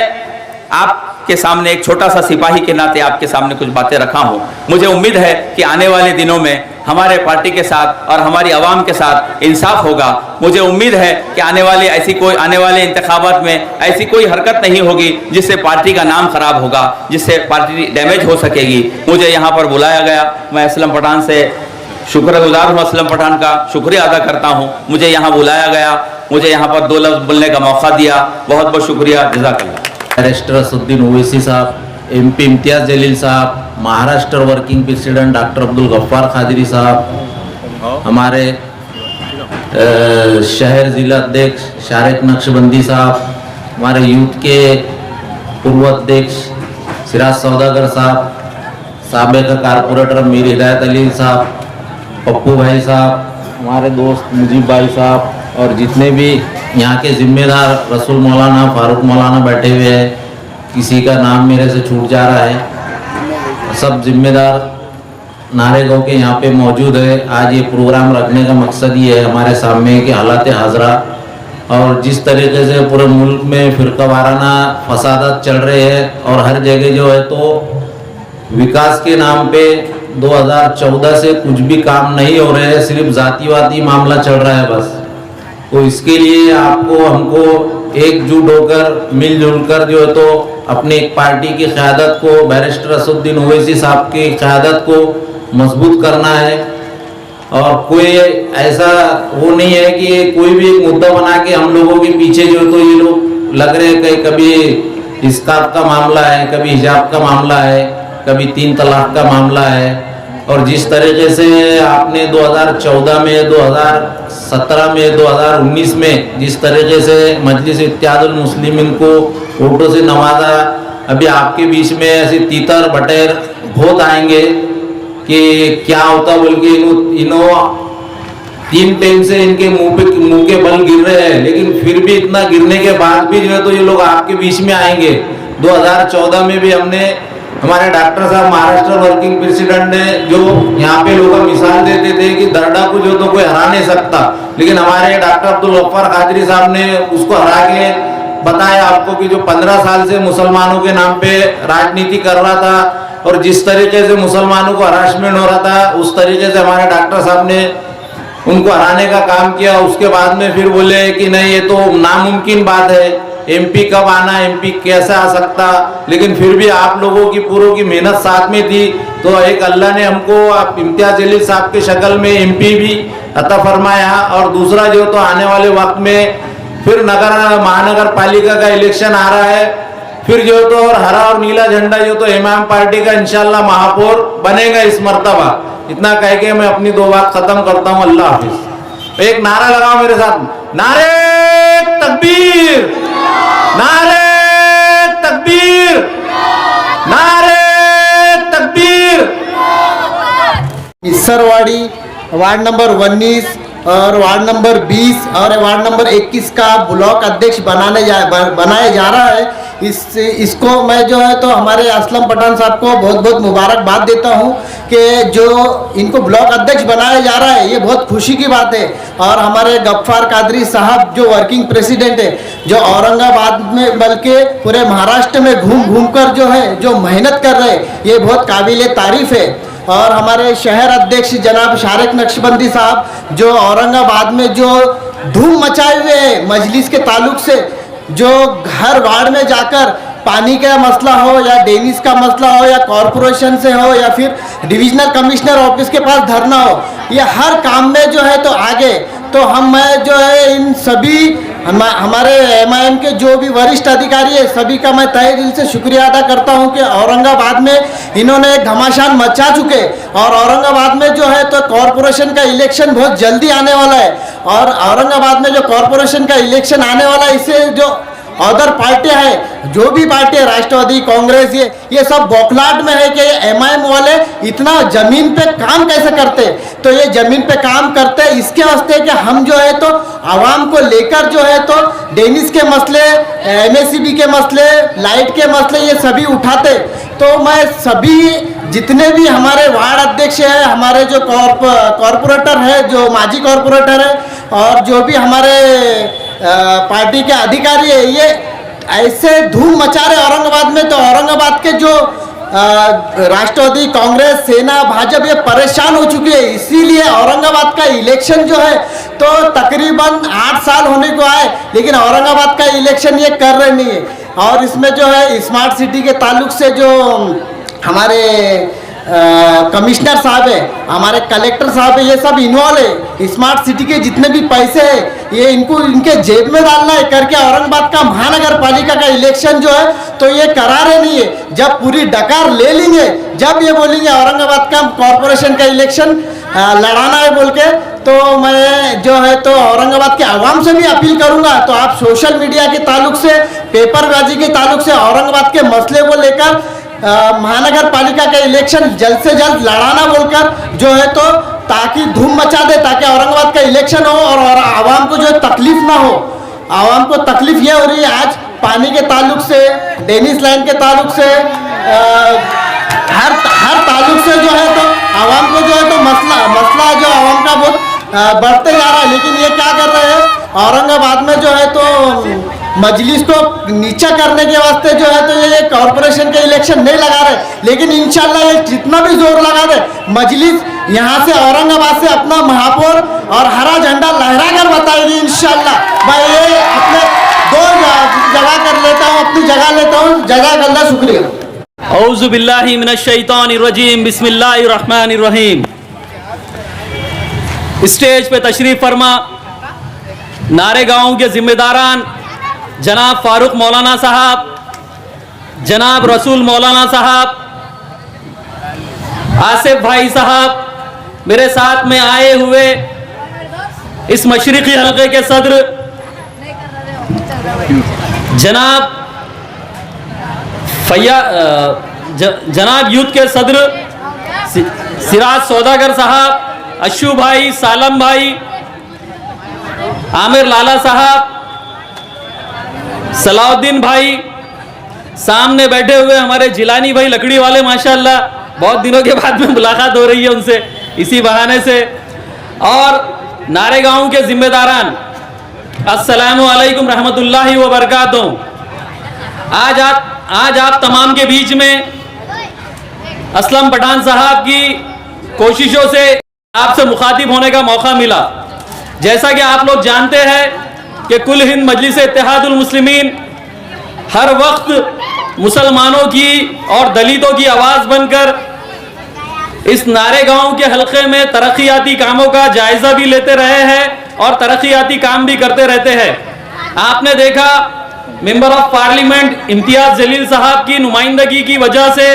आपके सामने एक छोटा सा सिपाही के नाते आपके सामने कुछ बातें रखा हूं। मुझे उम्मीद है कि आने वाले दिनों में हमारे पार्टी के साथ और हमारी आवाम के साथ इंसाफ होगा। मुझे उम्मीद है कि आने वाले इंतखाबात में ऐसी कोई हरकत नहीं होगी जिससे पार्टी का नाम खराब होगा, जिससे पार्टी डैमेज हो सकेगी। मुझे यहाँ पर बुलाया गया, मैं असलम पठान से शुक्रगुजार हूँ, असलम पठान का शुक्रिया अदा करता हूँ। मुझे यहाँ बुलाया गया, मुझे यहाँ पर 2 लफ्ज़ बोलने का मौका दिया, बहुत बहुत शुक्रिया, जज़ाकल्लाह। बैरिस्टर असदुद्दीन ओवैसी साहब, MP इम्तियाज़ जलील साहब, Maharashtra working president doctor Abdul Gaffar Khadri साहब, हमारे शहर ज़िला अध्यक्ष शारिक नक्शबंदी साहब, हमारे यूथ के पूर्व अध्यक्ष सिराज सौदागर साहब, साबिक़ कारपोरेटर मीर हिदायत अली साहब, पप्पू भाई साहब, हमारे दोस्त मुजीब भाई साहब और जितने भी यहाँ के जिम्मेदार रसूल मौलाना, फारूक मौलाना बैठे हुए हैं, किसी का नाम मेरे से छूट जा रहा है, सब जिम्मेदार नारेगांव के यहाँ पे मौजूद है। आज ये प्रोग्राम रखने का मकसद ये है हमारे सामने कि हालात हाजरा और जिस तरीके से पूरे मुल्क में फ़िरका वाराना फसादात चल रहे हैं और हर जगह जो है तो विकास के नाम पे 2014 से कुछ भी काम नहीं हो रहे हैं, सिर्फ जातिवादी मामला चल रहा है बस। तो इसके लिए आपको हमको एकजुट होकर मिलजुल कर जो है तो अपने एक पार्टी की क़यादत को, बैरिस्टर असदुद्दीन ओवैसी साहब की क़यादत को मजबूत करना है। और कोई ऐसा वो नहीं है कि कोई भी एक मुद्दा बना के हम लोगों के पीछे जो तो ये लोग लग रहे हैं कि कभी इस्कात का मामला है, कभी हिजाब का मामला है, कभी 3 तलाक का मामला है। और जिस तरीके से आपने 2014 में, 2017 में, 2019 में जिस तरीके से मजलिस इत्तेहादुल मुस्लिमीन को वोटों से नवाजा, अभी आपके बीच में ऐसे तीतर बटेर बहुत आएंगे कि क्या होता बोल के इन्हों 3 टाइम से इनके मुंह के बल गिर रहे हैं, लेकिन फिर भी इतना गिरने के बाद भी जो है तो ये लोग आपके बीच में आएंगे। 2014 में भी हमने हमारे डॉक्टर साहब महाराष्ट्र वर्किंग प्रेसिडेंट ने जो यहाँ पे लोग मिसाल देते थे कि दर्डा को जो तो कोई हरा नहीं सकता, लेकिन हमारे डॉक्टर अब्दुल गफ्फार खादरी साहब ने उसको हरा के बताया आपको कि जो 15 साल से मुसलमानों के नाम पे राजनीति कर रहा था और जिस तरीके से मुसलमानों को हरासमेंट हो रहा था, उस तरीके से हमारे डॉक्टर साहब ने उनको हराने का काम किया। उसके बाद में फिर बोले कि नहीं ये तो नामुमकिन बात है, MP कब आना, MP कैसे आ सकता, लेकिन फिर भी आप लोगों की पूरों की मेहनत साथ में थी। तो एक अल्लाह ने हमको इम्तियाज़ जलील साहब के शक्ल में MP भी अता फरमाया। और दूसरा जो तो आने वाले वक्त में फिर महानगर पालिका का इलेक्शन आ रहा है, फिर जो तो और हरा और नीला झंडा जो तो इमाम पार्टी का इंशाल्लाह महापौर बनेगा इस मर्तबा। इतना कह के मैं अपनी 2 बात खत्म करता हूँ। अल्लाह हाफिज। एक नारा लगाओ मेरे साथ, नारे तकबीर, नारे तकबीर, नारे तकबीर। इसरवाड़ी वार्ड नंबर 19 और वार्ड नंबर 20 और वार्ड नंबर 21 का ब्लॉक अध्यक्ष बनाया जा रहा है। इसको मैं जो है तो हमारे असलम पठान साहब को बहुत बहुत मुबारकबाद देता हूं कि जो इनको ब्लॉक अध्यक्ष बनाया जा रहा है, ये बहुत खुशी की बात है। और हमारे गफ्फार कादरी साहब जो वर्किंग प्रेसिडेंट है, जो औरंगाबाद में बल्कि पूरे महाराष्ट्र में घूम घूम कर जो है जो मेहनत कर रहे हैं, ये बहुत काबिल तारीफ़ है। और हमारे शहर अध्यक्ष जनाब शारिक नक्शबंदी साहब जो औरंगाबाद में जो धूम मचाए हुए हैं मजलिस के ताल्लुक से, जो हर वार्ड में जाकर पानी का मसला हो या डेनिस का मसला हो या कॉरपोरेशन से हो या फिर डिविजनल कमिश्नर ऑफिस के पास धरना हो, ये हर काम में जो है तो आगे। तो मैं जो है इन सभी हमारे MIM के जो भी वरिष्ठ अधिकारी है सभी का मैं तहे दिल से शुक्रिया अदा करता हूं कि औरंगाबाद में इन्होंने एक घमासान मचा चुके। और औरंगाबाद में जो है तो कॉरपोरेशन का इलेक्शन बहुत जल्दी आने वाला है, और औरंगाबाद में जो कॉरपोरेशन का इलेक्शन आने वाला है इससे जो अदर पार्टियां हैं, जो भी पार्टियां, राष्ट्रवादी, कांग्रेस, ये सब बौखलाहट में है कि MIM वाले इतना जमीन पे काम कैसे करते। तो ये जमीन पे काम करते हैं इसके वास्ते कि हम जो है तो आवाम को लेकर जो है तो डेनिस के मसले, MSCB के मसले, लाइट के मसले ये सभी उठाते। तो मैं सभी जितने भी हमारे वार्ड अध्यक्ष हैं, हमारे जो कॉरपोरेटर है, जो माजी कॉरपोरेटर है, और जो भी हमारे पार्टी के अधिकारी है, ये ऐसे धूम मचा रहे औरंगाबाद में। तो औरंगाबाद के जो राष्ट्रवादी, कांग्रेस, सेना, भाजपा ये परेशान हो चुकी है। इसीलिए औरंगाबाद का इलेक्शन जो है तो तकरीबन 8 साल होने को आए, लेकिन औरंगाबाद का इलेक्शन ये कर रहे नहीं है। और इसमें जो है स्मार्ट सिटी के ताल्लुक से जो हमारे कमिश्नर साहब है, हमारे कलेक्टर साहब है, ये सब इन्वॉल्व है। स्मार्ट सिटी के जितने भी पैसे हैं ये इनको इनके जेब में डालना है करके औरंगाबाद का महानगर पालिका का इलेक्शन जो है तो ये करा रहे नहीं है। जब पूरी डकार ले लेंगे, जब ये बोलेंगे औरंगाबाद का कॉरपोरेशन का इलेक्शन लड़ाना है बोल के, तो मैं जो है तो औरंगाबाद के आवाम से भी अपील करूंगा। तो आप सोशल मीडिया के ताल्लुक से, पेपरबाजी के ताल्लुक से औरंगाबाद के मसले को लेकर महानगर पालिका का इलेक्शन जल्द से जल्द लड़ाना बोलकर जो है तो ताकि धूम मचा दे, ताकि औरंगाबाद का इलेक्शन हो और आवाम को जो तकलीफ ना हो। आवाम को तकलीफ ये हो रही है आज पानी के ताल्लुक से, डेनिस लाइन के ताल्लुक से, हर ताल्लुक से जो है तो आवाम को जो है तो मसला जो आवाम का बहुत बढ़ते जा रहा है। लेकिन ये क्या कर रहे हैं औरंगाबाद में जो है तो मजलिस को नीचा करने के वास्ते जो है तो ये कॉरपोरेशन के इलेक्शन नहीं लगा रहे। लेकिन इंशाल्लाह ये जितना भी जोर लगा दे, मजलिस यहाँ से औरंगाबाद से अपना महापौर और हरा झंडा लहरा कर बताएगी इंशाल्लाह। मैं ये अपने दो जगह कर लेता हूँ, अपनी जगह लेता हूँ। जज़ाकल्लाह, शुक्रिया। औज़ु बिल्लाहि मिनश शैतानिर रजीम, बिस्मिल्लाहिर रहमानिर रहीम। स्टेज पे तशरीफ फरमा नारेगांव के जिम्मेदारान जनाब फारूक मौलाना साहब, जनाब रसूल मौलाना साहब, आसिफ भाई साहब, मेरे साथ में आए हुए इस मशरिकी हल्के के सदर जनाब जनाब यूथ के सदर सिराज सौदागर साहब, अशु भाई, सालम भाई, आमिर लाला साहब, सलाउद्दीन भाई, सामने बैठे हुए हमारे जिलानी भाई लकड़ी वाले, माशाल्लाह बहुत दिनों के बाद में मुलाकात हो रही है उनसे इसी बहाने से, और नारेगांव के जिम्मेदारान, अस्सलामु अलैकुम रहमतुल्लाहि व बरकातुहू। आज आप तमाम के बीच में असलम पठान साहब की कोशिशों से आपसे मुखातिब होने का मौका मिला। जैसा कि आप लोग जानते हैं कि कुल हिंद मजलिस इत्तेहादुल मुस्लिमीन हर वक्त मुसलमानों की और दलितों की आवाज़ बनकर इस नारेगांव के हलके में तरक्याती कामों का जायजा भी लेते रहे हैं और तरक्याती काम भी करते रहते हैं। आपने देखा member of parliament Imtiaz Jaleel साहब की नुमाइंदगी की वजह से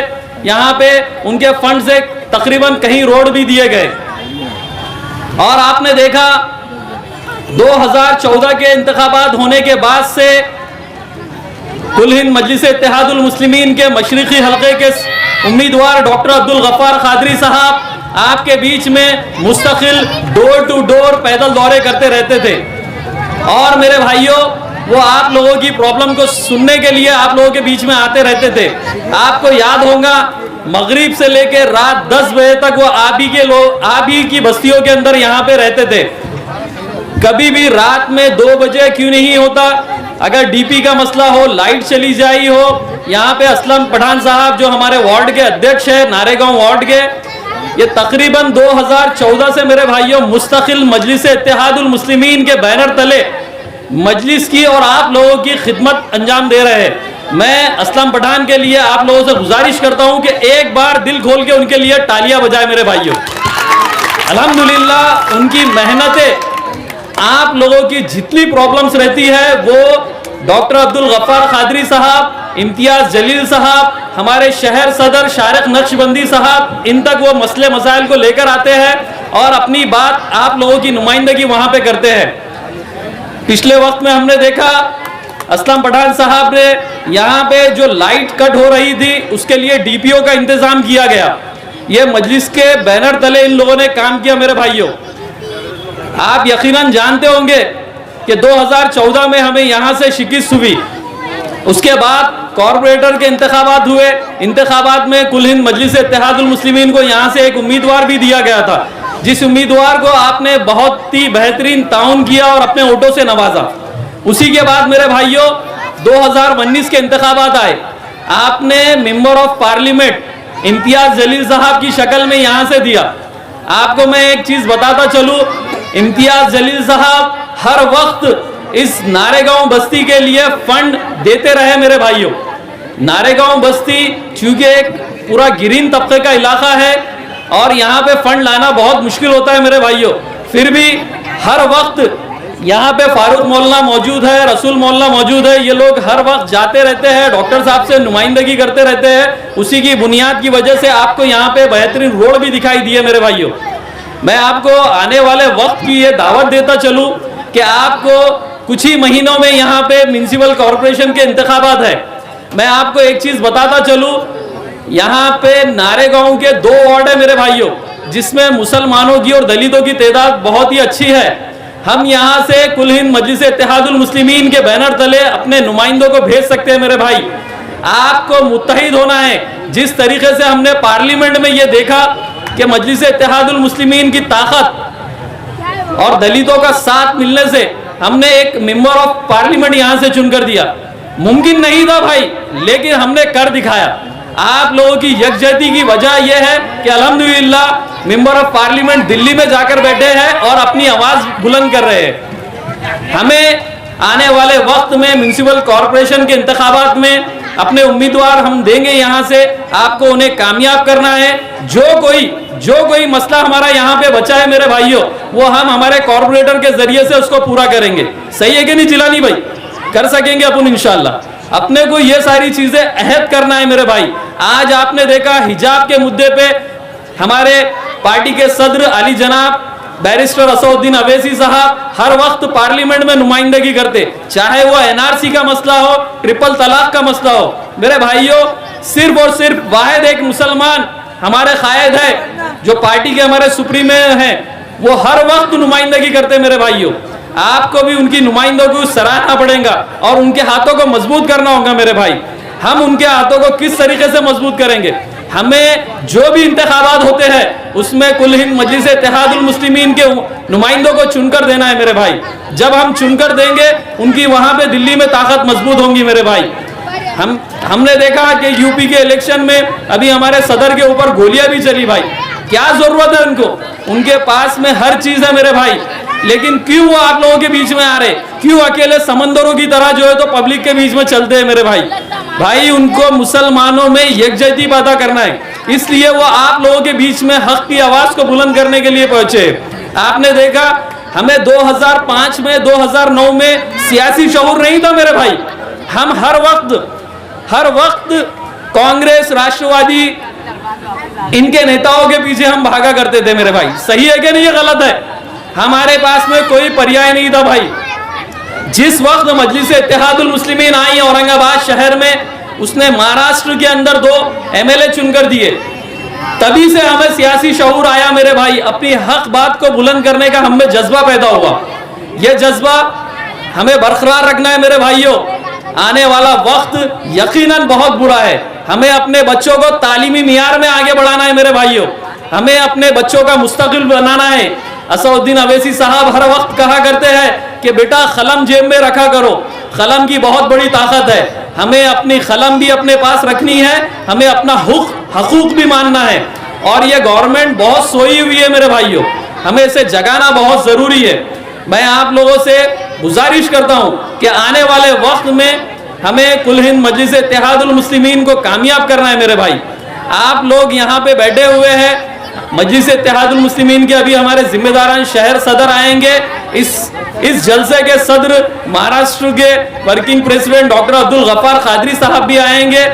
यहाँ पे उनके फंड से तकरीबन कहीं रोड भी दिए गए, और आपने देखा 2014 के इंतखाबात होने के बाद से कुल हिंद मजलिस इत्तेहादुल मुस्लिमीन के मशरिकी हलके के उम्मीदवार डॉक्टर अब्दुल गफ्फार कादरी साहब आपके बीच में मुस्तकिल डोर टू डोर पैदल दौरे करते रहते थे। और मेरे भाइयों, वो आप लोगों की प्रॉब्लम को सुनने के लिए आप लोगों के बीच में आते रहते थे। आपको याद होगा मगरिब से लेकर रात 10 बजे तक वो आप ही की बस्तियों के अंदर यहाँ पे रहते थे। कभी भी रात में 2 बजे क्यों नहीं होता, अगर डीपी का मसला हो, लाइट चली जाई हो, यहाँ पे असलम पठान साहब जो हमारे वार्ड के अध्यक्ष है नारेगांव वार्ड के, ये तकरीबन 2014 से मेरे भाइयों मुस्तकिल मजलिस इत्तेहादुल मुस्लिमीन के बैनर तले मजलिस की और आप लोगों की खिदमत अंजाम दे रहे हैं। मैं असलम पठान के लिए आप लोगों से गुजारिश करता हूं कि एक बार दिल खोल के उनके लिए तालियां बजाएं मेरे भाइयों। अल्हम्दुलिल्लाह उनकी मेहनतें आप लोगों की जितनी प्रॉब्लम्स रहती है वो डॉक्टर अब्दुल गफ्फार कादरी साहब, इम्तियाज जलील साहब, हमारे शहर सदर शारिक नक्शबंदी साहब, इन तक वो मसले मसाइल को लेकर आते हैं और अपनी बात आप लोगों की नुमाइंदगी वहां पे करते हैं। पिछले वक्त में हमने देखा असलम पठान साहब ने यहाँ पे जो लाइट कट हो रही थी उसके लिए डीपीओ का इंतजाम किया गया। ये मजलिस के बैनर तले इन लोगों ने काम किया। मेरे भाइयों, आप यकीनन जानते होंगे कि 2014 में हमें यहाँ से शिकस्त हुई, उसके बाद कॉर्पोरेटर के इंतखाबात हुए। इंतखाबात में कुल हिंद मजलिस इत्तेहादुल मुस्लिमीन को यहाँ से एक उम्मीदवार भी दिया गया था, जिस उम्मीदवार को आपने बहुत ही बेहतरीन ताउन किया और अपने वोटों से नवाजा। उसी के बाद मेरे भाइयों 2019 के इंतखाबात आए, आपने member of parliament Imtiaz Jaleel साहब की शक्ल में यहाँ से दिया। आपको मैं एक चीज बताता चलूं, इम्तियाज जलील साहब हर वक्त इस नारेगांव बस्ती के लिए फंड देते रहे। मेरे भाइयों, नारेगांव बस्ती चूंकि एक पूरा गिरीन तबके का इलाका है और यहाँ पे फंड लाना बहुत मुश्किल होता है मेरे भाइयों, फिर भी हर वक्त यहाँ पे फारूक मौलाना मौजूद है, रसूल मौलाना मौजूद है, ये लोग हर वक्त जाते रहते हैं, डॉक्टर साहब से नुमाइंदगी करते रहते हैं। उसी की बुनियाद की वजह से आपको यहाँ पे बेहतरीन रोड भी दिखाई दिए। मेरे भाइयों, मैं आपको आने वाले वक्त की ये दावत देता चलूँ कि आपको कुछ ही महीनों में यहाँ पे म्युनिसिपल कॉरपोरेशन के इंतखाबात है। मैं आपको एक चीज बताता चलूँ, यहाँ पे नारेगांव के 2 वार्ड है मेरे भाइयों, जिसमें मुसलमानों की और दलितों की तादाद बहुत ही अच्छी है। हम यहाँ से कुल हिंद मजलिस इत्तेहादुल मुस्लिमीन के बैनर तले अपने नुमाइंदों को भेज सकते हैं। मेरे भाई, आपको मुत्तहिद होना है। जिस तरीके से हमने पार्लियामेंट में ये देखा कि मजलिस इत्तेहादुल मुस्लिमीन की ताकत और दलितों का साथ मिलने से हमने एक मेंबर ऑफ पार्लियामेंट यहाँ से चुनकर दिया। मुमकिन नहीं था भाई, लेकिन हमने कर दिखाया। आप लोगों की यकजहती की वजह यह है कि अल्हम्दुलिल्लाह मेंबर ऑफ पार्लियामेंट दिल्ली में जाकर बैठे हैं और अपनी आवाज बुलंद कर रहे हैं। हमें आने वाले वक्त में म्युनिसिपल कॉरपोरेशन के इंतखाबात में अपने उम्मीदवार हम देंगे यहाँ से, आपको उन्हें कामयाब करना है। जो कोई मसला हमारा यहाँ पे बचा है मेरे भाइयों, वो हम हमारे कॉर्पोरेटर के जरिए से उसको पूरा करेंगे। सही है कि नहीं जिलानी भाई? कर सकेंगे अपन इंशाल्लाह। अपने को ये सारी चीजें अहद करना है मेरे भाई। आज आपने देखा हिजाब के मुद्दे पे हमारे पार्टी के सदर अली जनाब बैरिस्टर असदुद्दीन अवैसी साहब हर वक्त पार्लियामेंट में नुमाइंदगी करते, चाहे वो एनआरसी का मसला हो, ट्रिपल तलाक का मसला हो। मेरे भाइयों, सिर्फ और सिर्फ वाहिद एक मुसलमान हमारे कायद है जो पार्टी के हमारे सुप्रीम हैं, वो हर वक्त नुमाइंदगी करते। मेरे भाइयों, आपको भी उनकी नुमाइंदों को सराहना पड़ेगा और उनके हाथों को मजबूत करना होगा। मेरे भाई, हम उनके हाथों को किस तरीके से मजबूत करेंगे? हमें जो भी इंतखाबात होते हैं उसमें कुल हिंद मजलिस इत्तेहादुल मुस्लिमीन के नुमाइंदों को चुनकर देना है मेरे भाई। जब हम चुनकर देंगे, उनकी वहां पे दिल्ली में ताकत मजबूत होंगी मेरे भाई। हमने देखा कि यूपी के इलेक्शन में अभी हमारे सदर के ऊपर गोलियां भी चली भाई। क्या जरूरत है उनको? उनके पास में हर चीज है मेरे भाई, लेकिन क्यों वो आप लोगों के बीच में आ रहे? क्यों अकेले समंदरों की तरह जो है तो पब्लिक के बीच में चलते हैं मेरे भाई? उनको मुसलमानों में यकजहती पैदा करना है, इसलिए वो आप लोगों के बीच में हक की आवाज को बुलंद करने के लिए पहुंचे। आपने देखा हमें 2005 में 2009 में सियासी शऊर नहीं था मेरे भाई। हम हर वक्त कांग्रेस, राष्ट्रवादी, इनके नेताओं के पीछे हम भागा करते थे मेरे भाई। सही है कि नहीं? ये गलत है। हमारे पास में कोई पर्याय नहीं था भाई। जिस वक्त मजलिस इत्तेहादुल मुस्लिमीन आई औरंगाबाद शहर में, उसने महाराष्ट्र के अंदर 2 एमएलए चुनकर दिए। तभी से हमें सियासी शऊर आया मेरे भाई। अपनी हक बात को बुलंद करने का हमें जज्बा पैदा हुआ। यह जज्बा हमें बरकरार रखना है मेरे भाइयों। आने वाला वक्त यकीनन बहुत बुरा है। हमें अपने बच्चों को तालीमी मियार में आगे बढ़ाना है मेरे भाइयों। हमें अपने बच्चों का मुस्तकिल बनाना है। असदुद्दीन अवैसी साहब हर वक्त कहा करते हैं कि बेटा कलम जेब में रखा करो, कलम की बहुत बड़ी ताकत है। हमें अपनी कलम भी अपने पास रखनी है, हमें अपना हकूक भी मानना है। और ये गवर्नमेंट बहुत सोई हुई है मेरे भाइयों, हमें इसे जगाना बहुत जरूरी है। मैं आप लोगों से गुजारिश करता हूं कि आने वाले वक्त में हमें कुल हिंद मजलिस इत्तेहादुल मुस्लिमीन को कामयाब करना है मेरे भाई। आप लोग यहाँ पे बैठे हुए हैं, मजलिस इत्तेहादुल मुस्लिमीन के अभी हमारे जिम्मेदारान शहर सदर आएंगे। इस जलसे के सदर महाराष्ट्र के working president doctor Abdul Gaffar Khadri साहब भी आएंगे।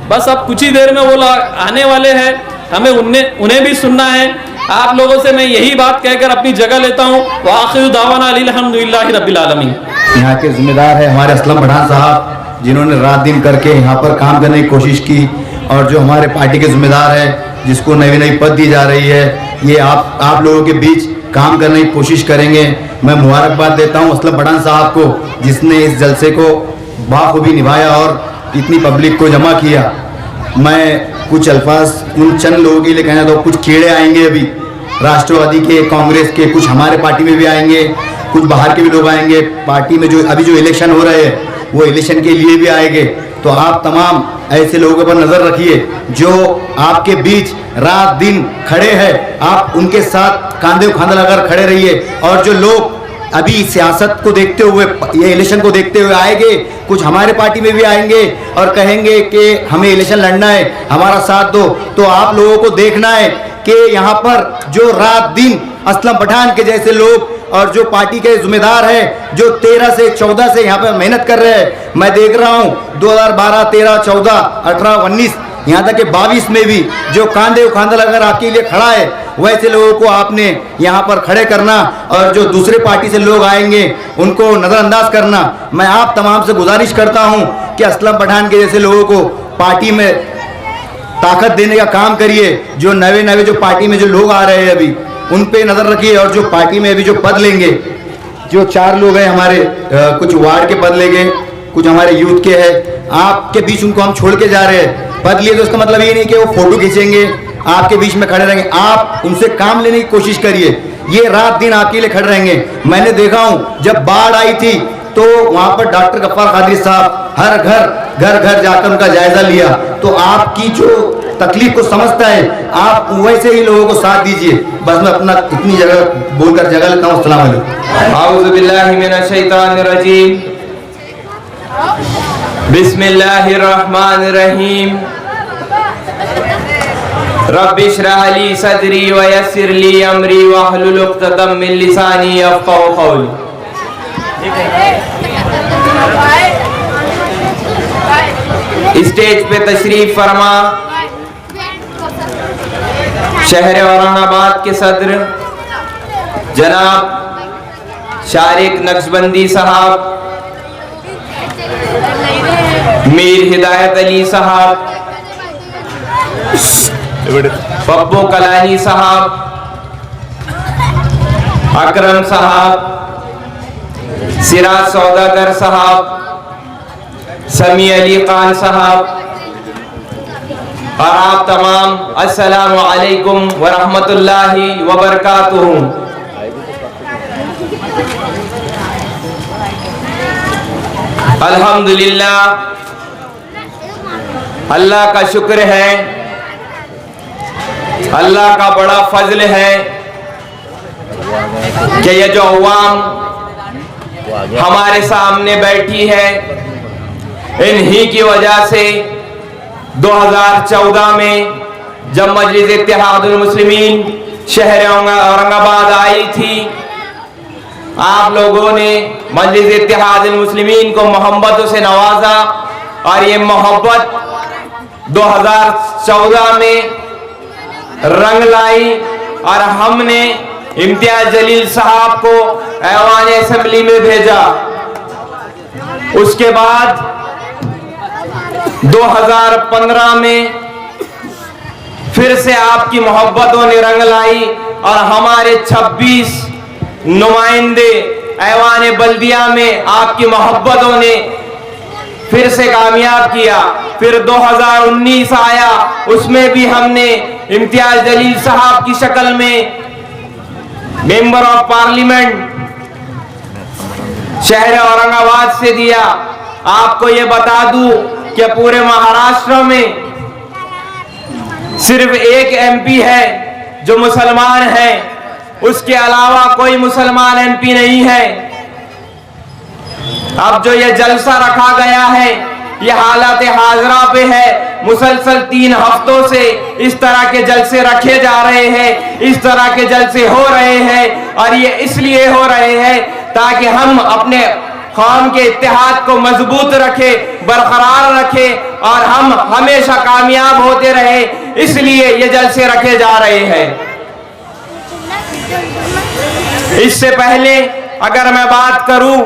बस अब कुछ ही देर में वो आने वाले हैं, हमें उन्हें भी सुनना है। आप लोगों से मैं यही बात कहकर अपनी जगह लेता हूँ। व आखिरु दावाना अल्हम्दुलिल्लाहि रब्बिल आलमीन। यहाँ के जिम्मेदार है हमारे असलम पठान साहब, जिन्होंने रात दिन करके यहाँ पर काम करने की कोशिश की, और जो हमारे पार्टी के जिम्मेदार है जिसको नई नई पद दी जा रही है, ये आप लोगों के बीच काम करने की कोशिश करेंगे। मैं मुबारकबाद देता हूँ असलम पठान साहब को, जिसने इस जलसे को बाखूबी निभाया और इतनी पब्लिक को जमा किया। मैं कुछ अल्फाज उन चंद लोगों के लिए कहना तो कुछ कीड़े आएंगे अभी, राष्ट्रवादी के, कांग्रेस के, कुछ हमारे पार्टी में भी आएंगे, कुछ बाहर के भी लोग आएंगे। पार्टी में जो अभी जो इलेक्शन हो रहे हैं वो इलेक्शन के लिए भी आएंगे। तो आप तमाम ऐसे लोगों पर नज़र रखिए जो आपके बीच रात दिन खड़े हैं, आप उनके साथ कांधे खांधा लगाकर खड़े रहिए। और जो लोग अभी सियासत को देखते हुए, ये इलेक्शन को देखते हुए आएंगे, कुछ हमारे पार्टी में भी आएंगे और कहेंगे कि हमें इलेक्शन लड़ना है, हमारा साथ दो। तो आप लोगों को देखना है कि यहाँ पर जो रात दिन असलम पठान के जैसे लोग और जो पार्टी के जिम्मेदार हैं, जो 13 से 14 से यहाँ पर मेहनत कर रहे हैं, मैं देख रहा हूँ 2012, 13, 14, 18, 19, यहाँ तक कि 22 में भी जो कांधे खांधा लगाकर आपके लिए खड़ा है, वैसे लोगों को आपने यहाँ पर खड़े करना और जो दूसरे पार्टी से लोग आएंगे उनको नज़रअंदाज करना। मैं आप तमाम से गुजारिश करता हूँ कि असलम पठान के जैसे लोगों को पार्टी में ताकत देने का काम करिए। जो नए जो पार्टी में जो लोग आ रहे हैं अभी उन पे नज़र रखिए, और जो पार्टी में अभी जो पद लेंगे, जो 4 लोग हैं हमारे, कुछ वार्ड के पद लेंगे, कुछ हमारे यूथ के हैं, आपके बीच उनको हम छोड़ के जा रहे हैं। पद लिए तो उसका मतलब ये नहीं कि वो फोटो खींचेंगे, आपके बीच में खड़े रहेंगे। आप उनसे काम लेने की कोशिश करिए, ये रात दिन आपके लिए खड़े रहेंगे। मैंने देखा हूँ जब बाढ़ आई थी तो वहाँ पर डॉक्टर गफ्फार खादरी साहब हर घर जाकर उनका जायजा लिया। तो आपकी जो तकलीफ को समझता है, आप वैसे ही लोगों को साथ दीजिए। बस मैं अपना इतनी जगह बोलकर जगह लेता हूँ। अस्सलाम वालेकुम। आऊज़ु बिल्लाहि मिनश शैतानिर रजीम। बिस्मिल्लाहिर रहमानिर रहीम। रब्बि इश्रह ली सदरी व यस्सिर ली अमरी वहलुल उक़दतम मिन लिसानी यफ़क़हू क़ौली। स्टेज पे तशरीफ फरमा शहर औरंगाबाद के सदर जनाब शारिक नक्शबंदी साहब, मीर हिदायत अली साहब, पप्पू कलानी साहब, अकरम साहब, सिराज सौदागर साहब, समी अली खान साहब और आप तमाम, अस्सलामु अलैकुम व रहमतुल्लाहि व बरकातुहू। अल्हम्दुलिल्लाह, अल्लाह का शुक्र है, अल्लाह का बड़ा फजल है कि ये जो अवाम हमारे सामने बैठी है, इन्हीं की वजह से 2014 में जब मजलिस इत्तेहादुल मुस्लिमीन शहर औरंगाबाद आई थी, आप लोगों ने मजलिस इत्तेहादुल मुस्लिमीन को मोहब्बतों से नवाजा और ये मोहब्बत 2014 में रंग लाई और हमने इम्तियाज जलील साहब को ऐवान असेंबली में भेजा। उसके बाद 2015 में फिर से आपकी मोहब्बतों ने रंग लाई और हमारे 26 नुमाइंदे ऐवान बल्दिया में आपकी मोहब्बतों ने फिर से कामयाब किया। फिर 2019 आया, उसमें भी हमने इम्तियाज जलील साहब की शक्ल में मेंबर ऑफ पार्लियामेंट शहर औरंगाबाद से दिया। आपको ये बता दूं कि पूरे महाराष्ट्र में सिर्फ एक एमपी है जो मुसलमान है, उसके अलावा कोई मुसलमान एमपी नहीं है। अब जो ये जलसा रखा गया है, ये हालत हाजरा पे है मुसलसल 3 हफ्तों से इस तरह के जलसे रखे जा रहे हैं, इस तरह के जलसे हो रहे हैं। और ये इसलिए हो रहे हैं ताकि हम अपने कौम के इत्तेहाद को मजबूत रखे, बरकरार रखे और हम हमेशा कामयाब होते रहे, इसलिए ये जलसे रखे जा रहे हैं। इससे पहले अगर मैं बात करूं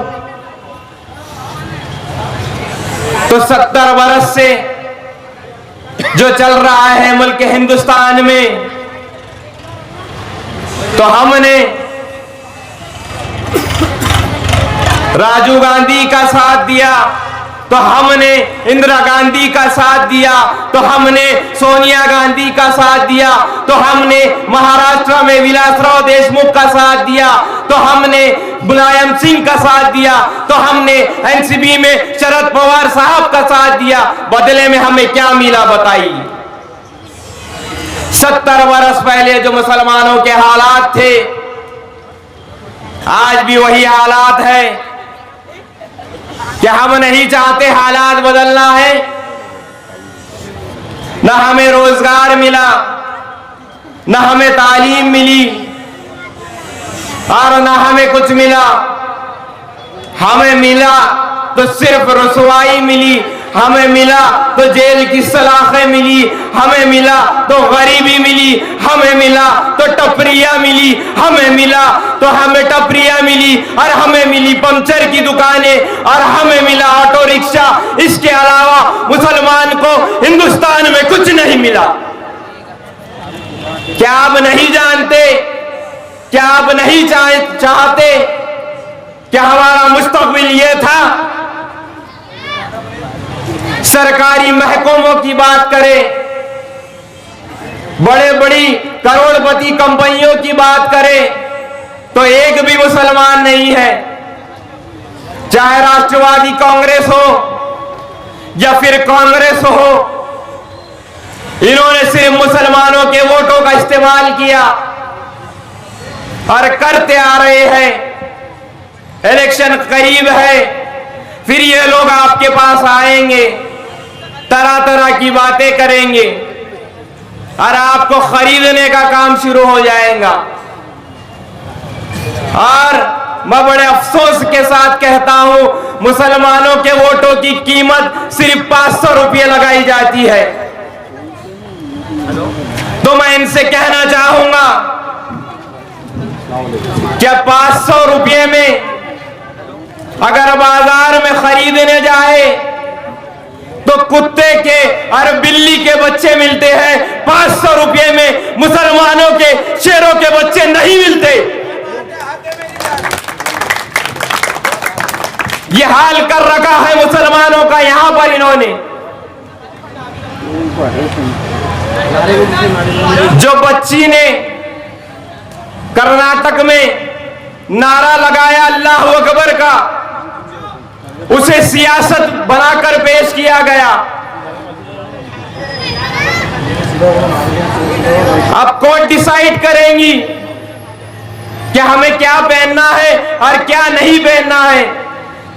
तो 70 बरस से जो चल रहा है मुल्क हिंदुस्तान में, तो हमने राजीव गांधी का साथ दिया, तो हमने इंदिरा गांधी का साथ दिया, तो हमने सोनिया गांधी का साथ दिया, तो हमने महाराष्ट्र में विलासराव देशमुख का साथ दिया, तो हमने मुलायम सिंह का साथ दिया, तो हमने एनसीपी में शरद पवार साहब का साथ दिया। बदले में हमें क्या मिला बताइए? 70 वर्ष पहले जो मुसलमानों के हालात थे, आज भी वही हालात है। क्या हम नहीं चाहते हालात बदलना है? न हमें रोजगार मिला, न हमें तालीम मिली और न हमें कुछ मिला। हमें मिला तो सिर्फ रुसवाई मिली, हमें मिला तो जेल की सलाखें मिली, हमें मिला तो गरीबी मिली, हमें मिला तो टपरियां मिली, हमें मिला तो हमें टपरियां मिली और हमें मिली पंचर की दुकानें और हमें मिला ऑटो रिक्शा। इसके अलावा मुसलमान को हिंदुस्तान में कुछ नहीं मिला। क्या आप नहीं जानते, क्या आप नहीं चाहते कि हमारा मुस्तकबिल ये था? सरकारी महकमों की बात करें, बड़े बड़ी करोड़पति कंपनियों की बात करें, तो एक भी मुसलमान नहीं है। चाहे राष्ट्रवादी कांग्रेस हो या फिर कांग्रेस हो, इन्होंने सिर्फ मुसलमानों के वोटों का इस्तेमाल किया और करते आ रहे हैं। इलेक्शन करीब है, फिर ये लोग आपके पास आएंगे, तरह तरह की बातें करेंगे और आपको खरीदने का काम शुरू हो जाएगा। और मैं बड़े अफसोस के साथ कहता हूं, मुसलमानों के वोटों की कीमत सिर्फ 500 रुपये लगाई जाती है। तो मैं इनसे कहना चाहूंगा क्या 500 रुपये में अगर बाजार में खरीदने जाए तो कुत्ते के और बिल्ली के बच्चे मिलते हैं, 500 रुपये में मुसलमानों के शेरों के बच्चे नहीं मिलते। ये हाल कर रखा है मुसलमानों का यहां पर इन्होंने। जो बच्ची ने कर्नाटक में नारा लगाया अल्लाह अकबर का, उसे सियासत बनाकर पेश किया गया। अब कोर्ट डिसाइड करेंगी कि हमें क्या पहनना है और क्या नहीं पहनना है।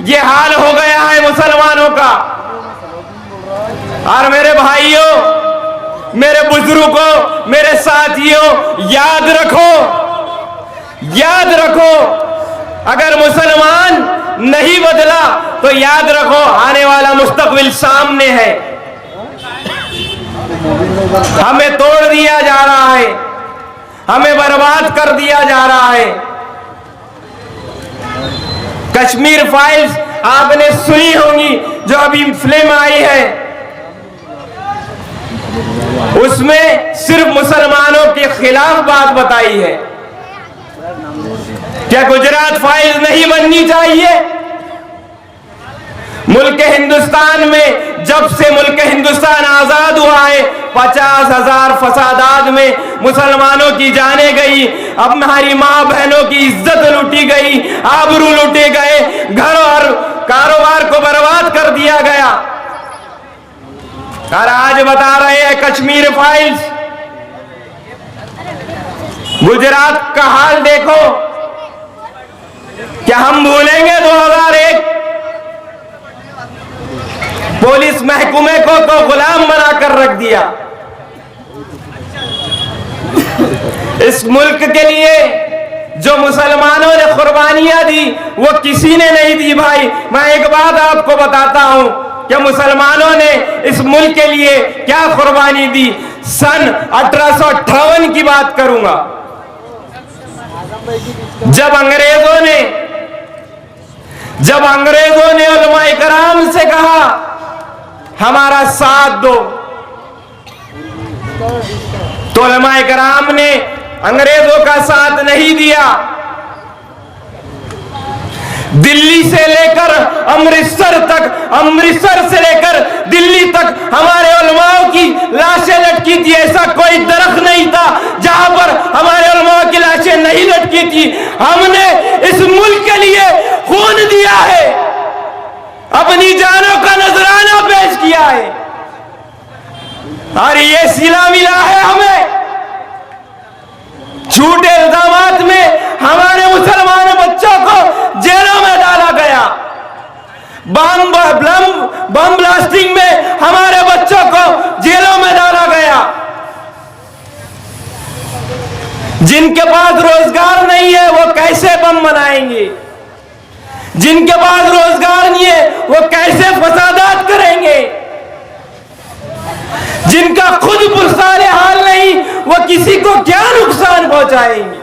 ये हाल हो गया है मुसलमानों का। और मेरे भाइयों, मेरे बुजुर्गों, मेरे साथियों, याद रखो, याद रखो, अगर मुसलमान नहीं बदला तो याद रखो आने वाला मुस्तकबिल सामने है। हमें तोड़ दिया जा रहा है, हमें बर्बाद कर दिया जा रहा है। कश्मीर फाइल्स आपने सुनी होंगी, जो अभी फिल्म आई है, उसमें सिर्फ मुसलमानों के खिलाफ बात बताई है। क्या गुजरात फाइल्स नहीं बननी चाहिए? मुल्क हिंदुस्तान में जब से मुल्क हिंदुस्तान आजाद हुआ है, 50,000 फसादात में मुसलमानों की जाने गई, अब हमारी मां बहनों की इज्जत लूटी गई, आबरू लूटे गए, घर और कारोबार को बर्बाद कर दिया गया। और आज बता रहे हैं कश्मीर फाइल्स। गुजरात का हाल देखो, क्या हम भूलेंगे 2001? पुलिस महकमे को तो गुलाम बनाकर रख दिया। इस मुल्क के लिए जो मुसलमानों ने कुर्बानियां दी वो किसी ने नहीं दी भाई। मैं एक बात आपको बताता हूं कि मुसलमानों ने इस मुल्क के लिए क्या कुर्बानी दी। सन 1858 की बात करूंगा, जब अंग्रेजों ने उलमाए कराम से कहा हमारा साथ दो, तो उलमाए कराम ने अंग्रेजों का साथ नहीं दिया। दिल्ली से लेकर अमृतसर तक, अमृतसर से लेकर दिल्ली तक हमारे उलमाओं की लाशें लटकी थी। ऐसा कोई दरख्त नहीं था जहां पर हमारे उलमाओं की लाशें नहीं लटकी थी। हमने इस मुल्क के लिए खून दिया है, अपनी जानों का नजराना पेश किया है, और ये सिला मिला है हमें। झूठे इल्जामात में हमारे मुसलमान बच्चों को जेलों में डाला गया, बम ब्लास्टिंग में हमारे बच्चों को जेलों में डाला गया। जिनके पास रोजगार नहीं है वो कैसे बम बनाएंगे, जिनके पास रोजगार नहीं है वो कैसे फसादात करेंगे, जिनका खुद पुरसाले हाल नहीं वो किसी को क्या नुकसान पहुंचाएंगे।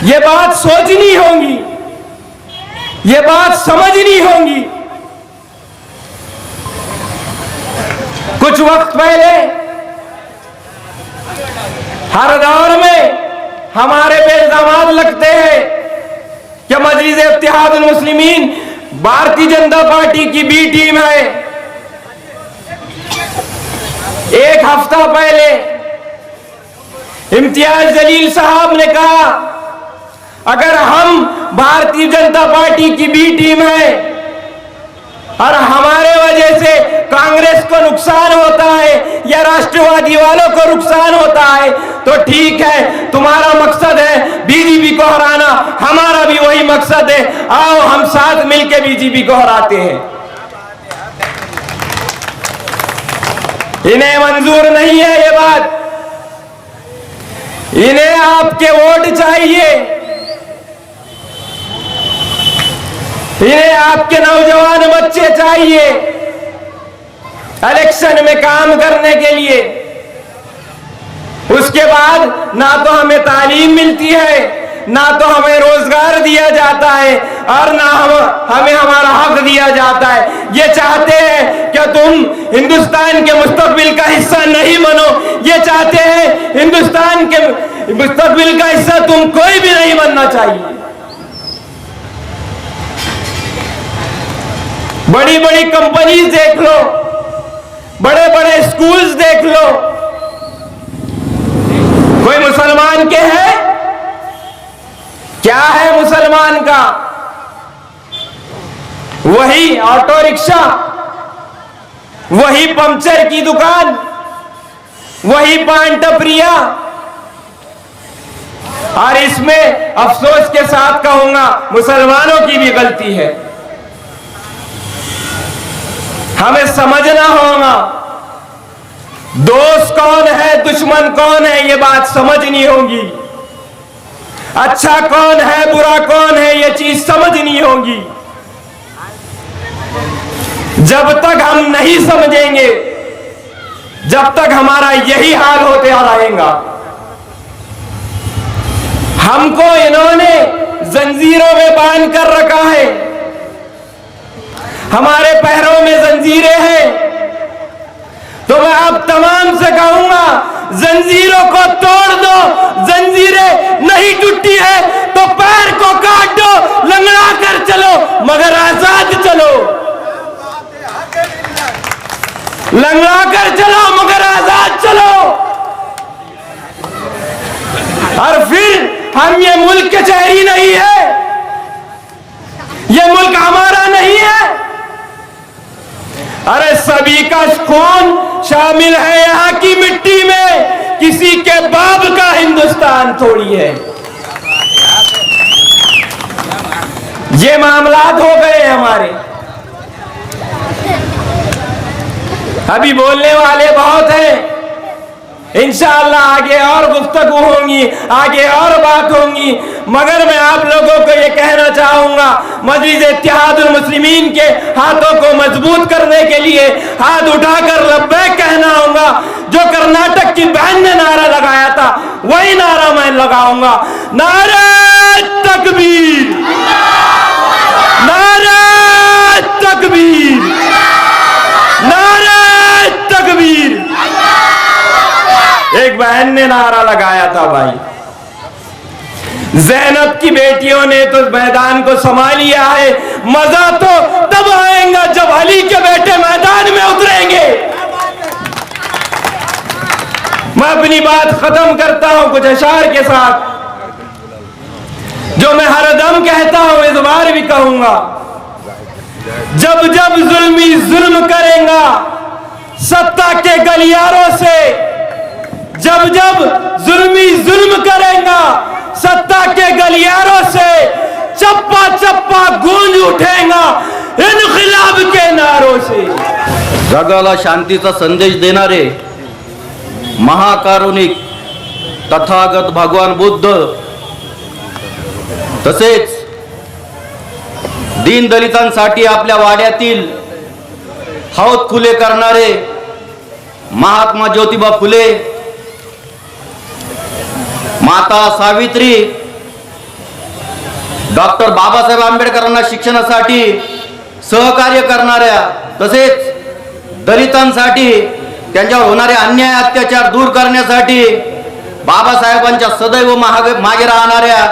ये बात सोचनी होगी, ये बात समझनी होगी। कुछ वक्त पहले हर दौर में हमारे पे इल्जाम लगते हैं कि मजलिस-ए-इत्तेहादुल मुस्लिमीन भारतीय जनता पार्टी की बी टीम है। एक हफ्ता पहले इम्तियाज जलील साहब ने कहा अगर हम भारतीय जनता पार्टी की बी टीम है और हमारे वजह से कांग्रेस को नुकसान होता है या राष्ट्रवादी वालों को नुकसान होता है तो ठीक है, तुम्हारा मकसद है बीजेपी को हराना, हमारा भी वही मकसद है, आओ हम साथ मिलकर बीजेपी को हराते हैं। इन्हें मंजूर नहीं है ये बात, इन्हें आपके वोट चाहिए, इन्हें आपके नौजवान बच्चे चाहिए इलेक्शन में काम करने के लिए। उसके बाद ना तो हमें तालीम मिलती है, ना तो हमें रोजगार दिया जाता है और ना हमें हमारा हक दिया जाता है। ये चाहते हैं कि तुम हिंदुस्तान के मुस्तकबिल का हिस्सा नहीं बनो, ये चाहते हैं हिंदुस्तान के मुस्तकबिल का हिस्सा तुम कोई भी नहीं बनना चाहिए। बड़ी बड़ी कंपनीज देख लो, बड़े बड़े स्कूल्स देख लो, कोई मुसलमान के है? क्या है मुसलमान का? वही ऑटो रिक्शा, वही पंक्चर की दुकान, वही पान टपरिया। और इसमें अफसोस के साथ कहूंगा मुसलमानों की भी गलती है। हमें समझना होगा दोस्त कौन है, दुश्मन कौन है, ये बात समझनी होगी। अच्छा कौन है, बुरा कौन है, ये चीज समझनी होगी। जब तक हम नहीं समझेंगे, जब तक हमारा यही हाल होते रहेगा। हमको इन्होंने जंजीरों में बांध कर रखा है, हमारे पैरों में जंजीरें हैं। तो मैं आप तमाम से कहूंगा जंजीरों को तोड़ दो, जंजीरें नहीं टूटी है तो पैर को काट दो, लंगड़ा कर चलो मगर आजाद चलो, लंगड़ा कर चलो मगर आजाद चलो। और फिर हम ये मुल्क के शहरी नहीं है, ये मुल्क हमारा नहीं है। अरे सभी का खून शामिल है यहाँ की मिट्टी में, किसी के बाप का हिंदुस्तान थोड़ी है। ये मामलात हो गए हमारे। अभी बोलने वाले बहुत हैं, इंशाअल्लाह आगे और गुफ्तगू होंगी, आगे और बात होंगी, मगर मैं आप लोगों को ये कहना चाहूंगा, मजलिस इत्तेहादुल मुस्लिमीन के हाथों को मजबूत करने के लिए हाथ उठाकर लब्बैक कहना होगा। जो कर्नाटक की बहन ने नारा लगाया था वही नारा मैं लगाऊंगा, नारे तकबीर, नारे तकबीर, नारे तकबीर। एक बहन ने नारा लगाया था भाई, ज़ैनब की बेटियों ने तो मैदान को संभाल लिया है, मजा तो तब आएगा जब अली के बेटे मैदान में उतरेंगे। मैं अपनी बात खत्म करता हूं कुछ अशार के साथ, जो मैं हरदम कहता हूं इस बार भी कहूंगा। जब जब जुल्मी जुल्म करेगा सत्ता के गलियारों से, जब जब जुल्मी जुल्म करेगा सत्ता के गलियारों से, चप्पा चप्पा गूंज उठेगा इनकलाब के नारों से। जगाला शांतीचा संदेश देणारे महाकारुणिक तथागत भगवान बुद्ध, तसेच दीनदलितांसाठी आपल्या वाड्यातील हौद खुले करणारे महात्मा ज्योतिबा फुले, माता सावित्री, डॉक्टर बाबासाहेब आंबेडकरांना शिक्षणासाठी सहकार्य करणाऱ्या, तसेच दलितांसाठी त्यांच्यावर होणारे अन्याय अत्याचार दूर करण्यासाठी बाबासाहेबांच्या सदैव मागे राहणाऱ्या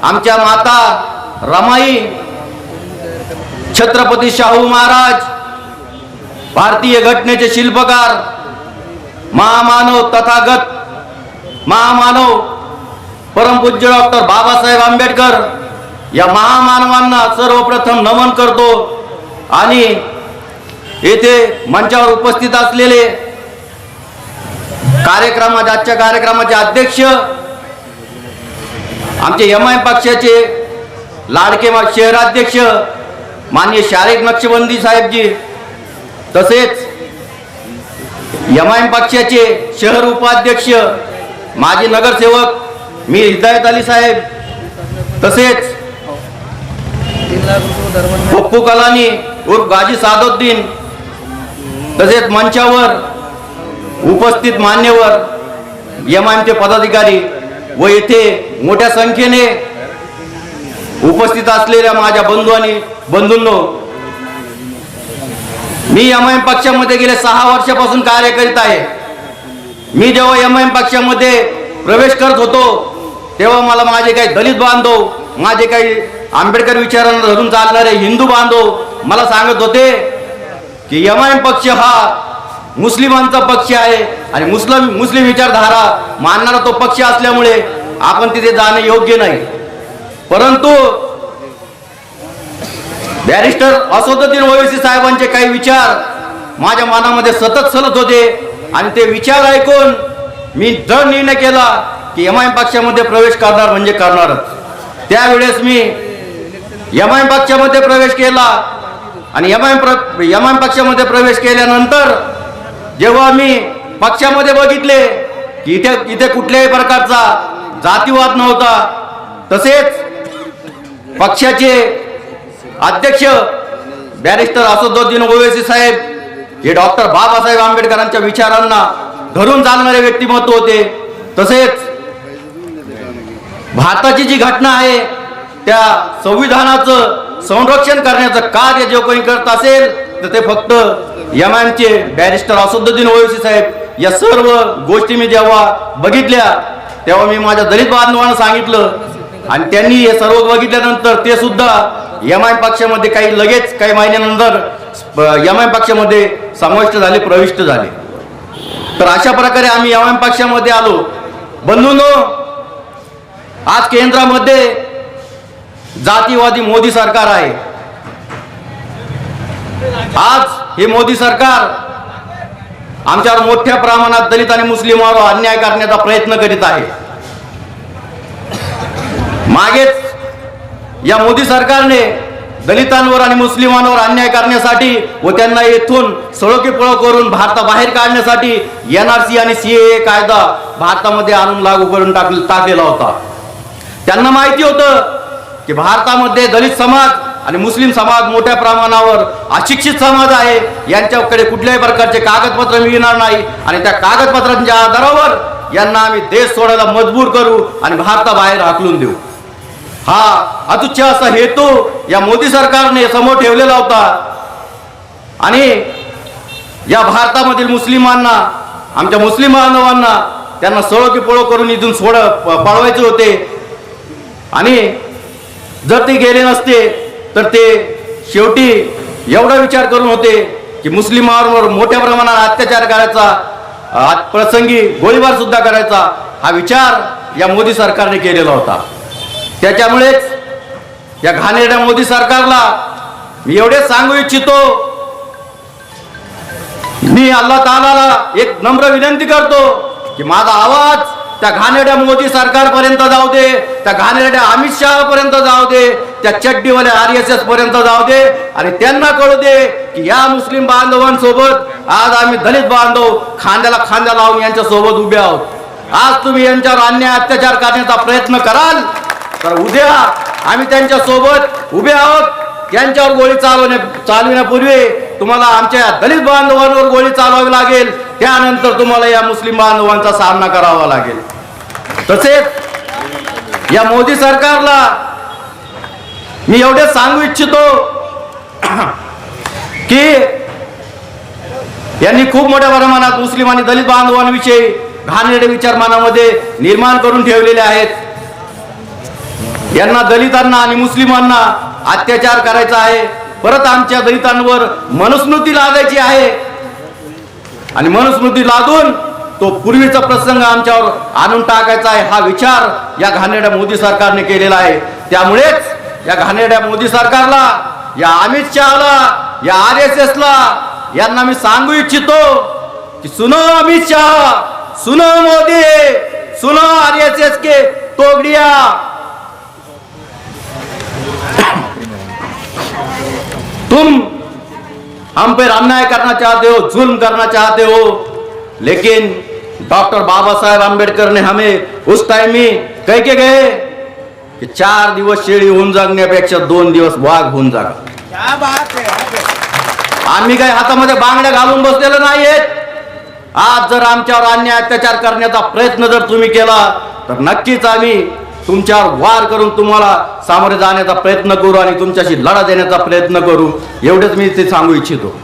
आमच्या माता रमाई, छत्रपती शाहू महाराज, भारतीय घटनेचे शिल्पकार, महामानव तथागत महामानव परमपूज्य डॉक्टर बाबासाहेब आंबेडकर या महामानवांना सर्वप्रथम नमन करतो। आणि येथे मंचावर उपस्थित असलेले आजच्या कार्यक्रमाचे अध्यक्ष, आमचे एमआय पक्षाचे लाडके शहराध्यक्ष माननीय शारिक नक्षबंदी साहेबजी, तसेच एमआय पक्षाचे शहर उपाध्यक्ष माजी नगरसेवक मीर हिदायत अली साहेब, तसेच पप्पू कलानी उर्फ गाजी सादुद्दीन, तसेच मंचावर उपस्थित मान्यवर एमआयएमचे पदाधिकारी व येथे मोठ्या संख्येने उपस्थित असलेल्या माझ्या बंधू आणि बंधूंनो, मी एमआयएम पक्षामध्ये गेले 6 वर्षापासून कार्य करीत आहे। मी जेव्हा एमआयएम पक्षामध्ये प्रवेश करत होतो तेव्हा मला माझे काही दलित बांधव, माझे काही आंबेडकर विचारांना धरून चालणारे हिंदू बांधव मला सांगत होते की एमआयएम पक्ष हा मुस्लिमांचा पक्ष आहे आणि मुस्लिम विचारधारा मानणारा तो पक्ष असल्यामुळे आपण तिथे जाणे योग्य नाही। परंतु बॅरिस्टर असदुद्दीन ओवैसी साहेबांचे काही विचार माझ्या मनामध्ये सतत सलत होते आणि ते विचार ऐकून मी दृढ निर्णय केला की एमआयएम पक्षामध्ये प्रवेश करणार म्हणजे करणारच। त्यावेळेस मी एमआयएम पक्षामध्ये प्रवेश केला आणि एमआयएम पक्षामध्ये प्रवेश केल्यानंतर जेव्हा मी पक्षामध्ये बघितले की इथे कुठल्याही प्रकारचा जातीवाद नव्हता, तसेच पक्षाचे अध्यक्ष बॅरिस्टर असदुद्दीन ओवैसी साहेब हे डॉक्टर बाबासाहेब आंबेडकरांच्या विचारांना धरून चालणारे व्यक्तिमत्व होते। तसेच भारताची जी घटना आहे त्या संविधानाचं संरक्षण करण्याचं कार्य जो कोणी करत असेल तर ते फक्त एमआयएमचे बॅरिस्टर असदुद्दीन ओवैसी साहेब। या सर्व गोष्टी मी जेव्हा बघितल्या तेव्हा मी माझ्या दलित बांधवांना सांगितलं आणि त्यांनी हे सर्व बघितल्यानंतर ते सुद्धा एमआयएम पक्षामध्ये काही महिन्यानंतर एमआयएम पक्षामध्ये समाविष्ट झाले, प्रविष्ट झाले। तर अशा प्रकारे आम्ही एमआयएम पक्षामध्ये आलो। बंधूंनो, आज केंद्रामध्ये जातीवादी मोदी सरकार आहे। आज हे मोदी सरकार आमच्यावर मोठ्या प्रमाणात दलित आणि मुस्लिमांवर अन्याय करण्याचा प्रयत्न करीत आहे। मागेच या मोदी सरकारने दलितांवर आणि मुस्लिमांवर अन्याय करण्यासाठी व त्यांना येथून सळोकीपळो करून भारताबाहेर काढण्यासाठी NRC आणि CAA कायदा भारतामध्ये आणून लागू करून टाकलेला होता. त्यांना माहिती होतं की भारतामध्ये दलित समाज आणि मुस्लिम समाज मोठ्या प्रमाणावर अशिक्षित समाज आहे, यांच्याकडे कुठल्याही प्रकारचे कागदपत्र मिळणार नाही आणि त्या कागदपत्रांच्या आधारावर यांना आम्ही देश सोडायला मजबूर करू आणि भारताबाहेर हाकलून देऊ. हा अतुच्छ असा हेतू या मोदी सरकारने समोर ठेवलेला होता आणि या भारतामधील मुस्लिमांना, आमच्या मुस्लिम बांधवांना त्यांना सळोकीपळो करून इथून पळवायचे होते. आणि जर ते गेले नसते तर ते शेवटी एवढा विचार करून होते की मुस्लिमांवर मोठ्या प्रमाणात अत्याचार करायचा, प्रसंगी गोळीबार सुद्धा करायचा, हा विचार या मोदी सरकारने केलेला होता. त्याच्यामुळेच या घाणेरड्या मोदी सरकारला मी एवढेच सांगू इच्छितो, मी अल्लाह ताआलाला एक नम्र विनंती करतो की माझा आवाज त्या घाणेरड्या मोदी सरकारपर्यंत जाऊ दे, त्या घाणेरड्या अमित शहा पर्यंत जाऊ दे, त्या चड्डीवाल्या RSS पर्यंत जाऊ दे आणि त्यांना कळू दे की या मुस्लिम बांधवांसोबत आज आम्ही दलित बांधव खांद्याला खांदा लावून यांच्या सोबत उभे आहोत. आज तुम्ही यांच्यावर अन्याय अत्याचार करण्याचा प्रयत्न कराल तर उद्या आम्ही त्यांच्या सोबत उभे आहोत. यांच्यावर गोळी चालविण्यापूर्वी तुम्हाला आमच्या दलित बांधवांवर गोळी चालवावी लागेल, त्यानंतर तुम्हाला या मुस्लिम बांधवांचा सामना करावा लागेल. तसेच या मोदी सरकारला मी एवढे सांगू इच्छितो की यांनी खूप मोठ्या प्रमाणात मुस्लिम आणि दलित बांधवांविषयी घाणेरडे विचार मनामध्ये निर्माण करून ठेवलेले आहेत. यांना दलितांना आणि मुस्लिमांना अत्याचार करायचा आहे, परत आमच्या दलितांवर मनुस्मृती लादायची आहे आणि मनुस्मृती लादून तो पूर्वीचा प्रसंग आमच्यावर आणून टाकायचा आहे. हा विचार या घाणेरड्या मोदी सरकारने केलेला आहे. त्यामुळेच या घाणेरड्या मोदी सरकारला, या अमित शहाला, या RSS ला यांना मी सांगू इच्छितो की सुनो अमित शाह, सुनो मोदी, सुनो RSS के तोगड़िया, तुम हम पर अन्याय करना चाहते हो, जुल्म करना चाहते हो, लेकिन डॉक्टर बाबा साहेब आंबेडकर ने हमें उस टाइम ही कह के गए कि 4 दिवस शेळी होऊन जगण्यापेक्षा 2 दिवस वाघ होऊन जागा. क्या बात है. आम्ही काही हातामध्ये बांगड्या घालून बसलेलो नाहीयेत. आज जर आमच्यावर अन्याय अत्याचार करण्याचा प्रयत्न जर तुम्ही केला तर नक्कीच आम्ही तुमच्यावर वार करून तुम्हाला सामोरे जाण्याचा प्रयत्न करू आणि तुमच्याशी लढा देण्याचा प्रयत्न करू. एवढेच मी ते सांगू इच्छितो.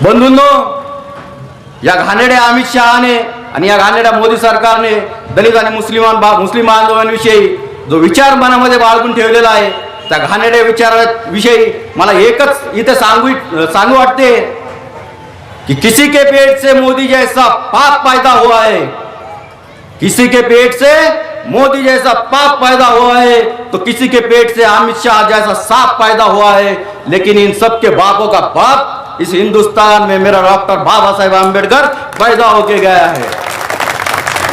बंधूंनो, या घाणेरड्या अमित शहाने आणि या घाणेरड्या मोदी सरकारने दलित आणि मुस्लिम बांधवांविषयी जो विचार मनामध्ये बाळगून ठेवलेला आहे, त्या घाणेरड्या विचाराविषयी मला एकच इथे सांगू वाटते कि किसी के पेट से मोदी जैसा पाप पैदा हुआ है, किसी के पेट से मोदी जैसा पाप पैदा हुआ है तो किसी के पेट से अमित शाह जैसा सांप पैदा हुआ है. लेकिन इन सब के बापों का बाप इस हिंदुस्तान में मेरा डॉक्टर बाबा साहेब आंबेडकर पैदा होके गया है.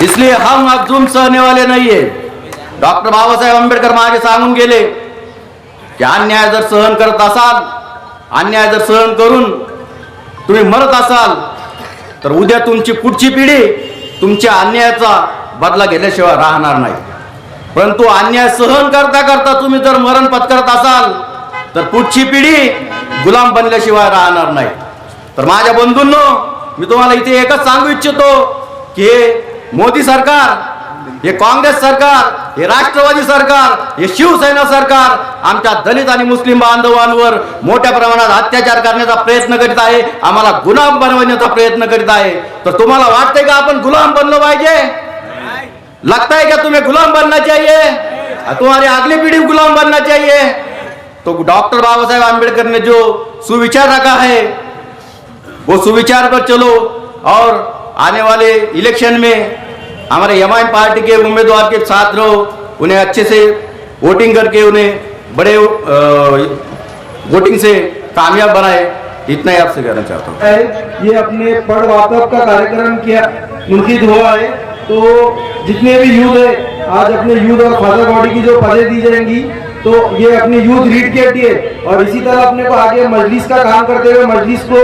इसलिए हम अब जुल्म सहने वाले नहीं है. डॉक्टर बाबासाहेब आंबेडकर मागे सांगून गेले की अन्याय जर सहन करत असाल, अन्याय जर सहन करून तुम्ही मरत असाल तर उद्या तुमची पुढची पिढी तुमच्या अन्यायाचा बदला घेण्याशिवाय राहणार नाही. परंतु अन्याय सहन करता करता तुम्ही जर मरण पत्करत असाल तर पुढची पिढी गुलाम बनल्याशिवाय राहणार नाही. तर माझ्या बंधूंनो, मी तुम्हाला इथे एकच सांगू इच्छितो की मोदी सरकार, हे काँग्रेस सरकार, हे राष्ट्रवादी सरकार, हे शिवसेना सरकार आमच्या दलित आणि मुस्लिम बांधवांवर मोठ्या प्रमाणात अत्याचार करण्याचा प्रयत्न करीत आहे, आम्हाला गुलाम बनवण्याचा प्रयत्न करीत आहे. तर तुम्हाला वाटतंय का आपण गुलाम बनलो पाहिजे? लगता है क्या तुम्हें गुलाम बनना चाहिए? तुम्हारी अगली पीढ़ी गुलाम बनना चाहिए? तो डॉक्टर बाबा साहेब आंबेडकर ने जो सुविचार रखा है वो सुविचार पर चलो और आने वाले इलेक्शन में हमारे एमआईएम पार्टी के उम्मीदवार के साथ रहो, उन्हें अच्छे से वोटिंग करके उन्हें बड़े वोटिंग से कामयाब बनाए. इतना ही आपसे कहना चाहता हूँ. ये अपने पढ़ वाकफ का कार्यक्रम किया मुनकिद हुआ है, तो जितने भी यूथ है आज अपने यूथ और फादर बॉडी की जो पदें दी जाएंगी तो ये अपनी यूथ रीड की हड्डी है और इसी तरह अपने को आगे मजलिस का काम करते हुए मजलिस को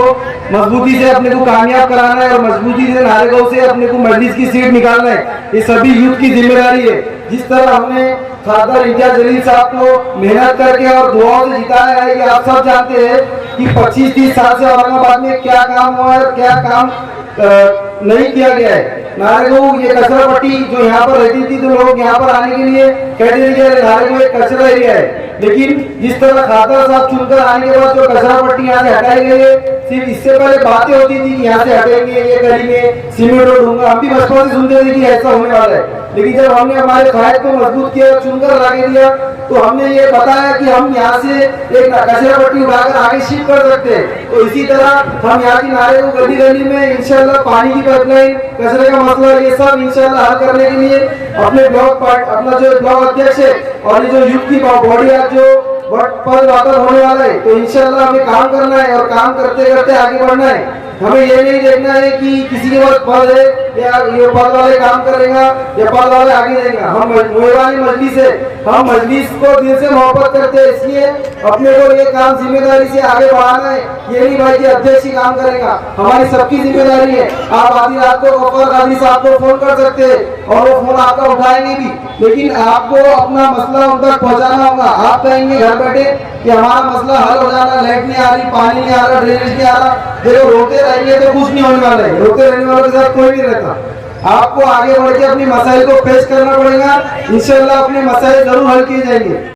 मजबूती से अपने को कामयाब कराना है और मजबूती से नारेगांव से अपने को मजलिस की सीट निकालना है। ये सभी यूथ की जिम्मेदारी है। जिस तरह हमने खासदार इम्तियाज जलील साहब को मेहनत करके और दुआओं से जिताया है, ये आप सब जानते हैं कि 25-30 साल से औरंगाबाद में क्या काम हुआ है, क्या काम नहीं किया गया है। नारेगांव ये कचरा पट्टी जो यहाँ पर रहती थी तो लोग यहाँ पर आने के लिए कहते थे कि नारेगांव एक कचरा एरिया है, लेकिन जिस तरह खासदार साहब चुनकर आने के बाद जो कचरा पट्टी यहाँ से हटाई गई है, सिर्फ इससे पहले बातें होती थी कि यहाँ से हटेंगे, ये करेंगे, सीमेंट रोड होगा, हम भी बचपन से सुनते थे कि ऐसा होने वाला है। लेकिन जब हमने हमारे कायद को मजबूत किया, चुनकर लाके दिया, तो हमने ये बताया कि हम यहाँ से एक कचरा पट्टी उठाकर आगे शिफ्ट कर सकते हैं। तो इसी तरह हम यहाँ की नारे को गली गली में इंशाल्लाह पानी की पाइपलाइन, कचरे का मसला, ये सब इंशाल्लाह हल करने के लिए अपने अपना जो ब्लॉक अध्यक्ष है और ये जो युद्ध की बॉडी आज जो पद वापस होने वाला है, तो इंशाल्लाह हमें काम करना है और काम करते करते आगे बढ़ना है। हमें ये नहीं देखना है कि किसी के पास पद है या ये पद वाले काम करेगा या पद वाले आगे जाएगा। हम मेहरबानी मजलिस है, हम मजलिस को दिल से मोहब्बत करते हैं, इसलिए अपने को ये काम जिम्मेदारी से आगे बढ़ाना है। ये नहीं भाई कि अध्यक्ष ही काम करेगा, हमारी सबकी जिम्मेदारी है। आप आधी रात को गफ्फार कादरी साहब को फोन कर सकते हैं और वो फोन आपका उठाएंगे भी, लेकिन आपको अपना मसला उन तक पहुँचाना होगा। आप कहेंगे घर बैठे कि हमारा मसला हल हो जाना, लाइट नहीं आ रही, पानी नहीं आ रहा, ड्रेनेज नहीं आ रहा, देखो रोते रहेंगे तो कुछ नहीं होने वाला है। रोते रहने वालों के साथ कोई नहीं रहता। आपको आगे बढ़ के अपनी मसाइल को फेस करना पड़ेगा। इंशाल्लाह अपने मसाइल जरूर हल किए जाएंगे।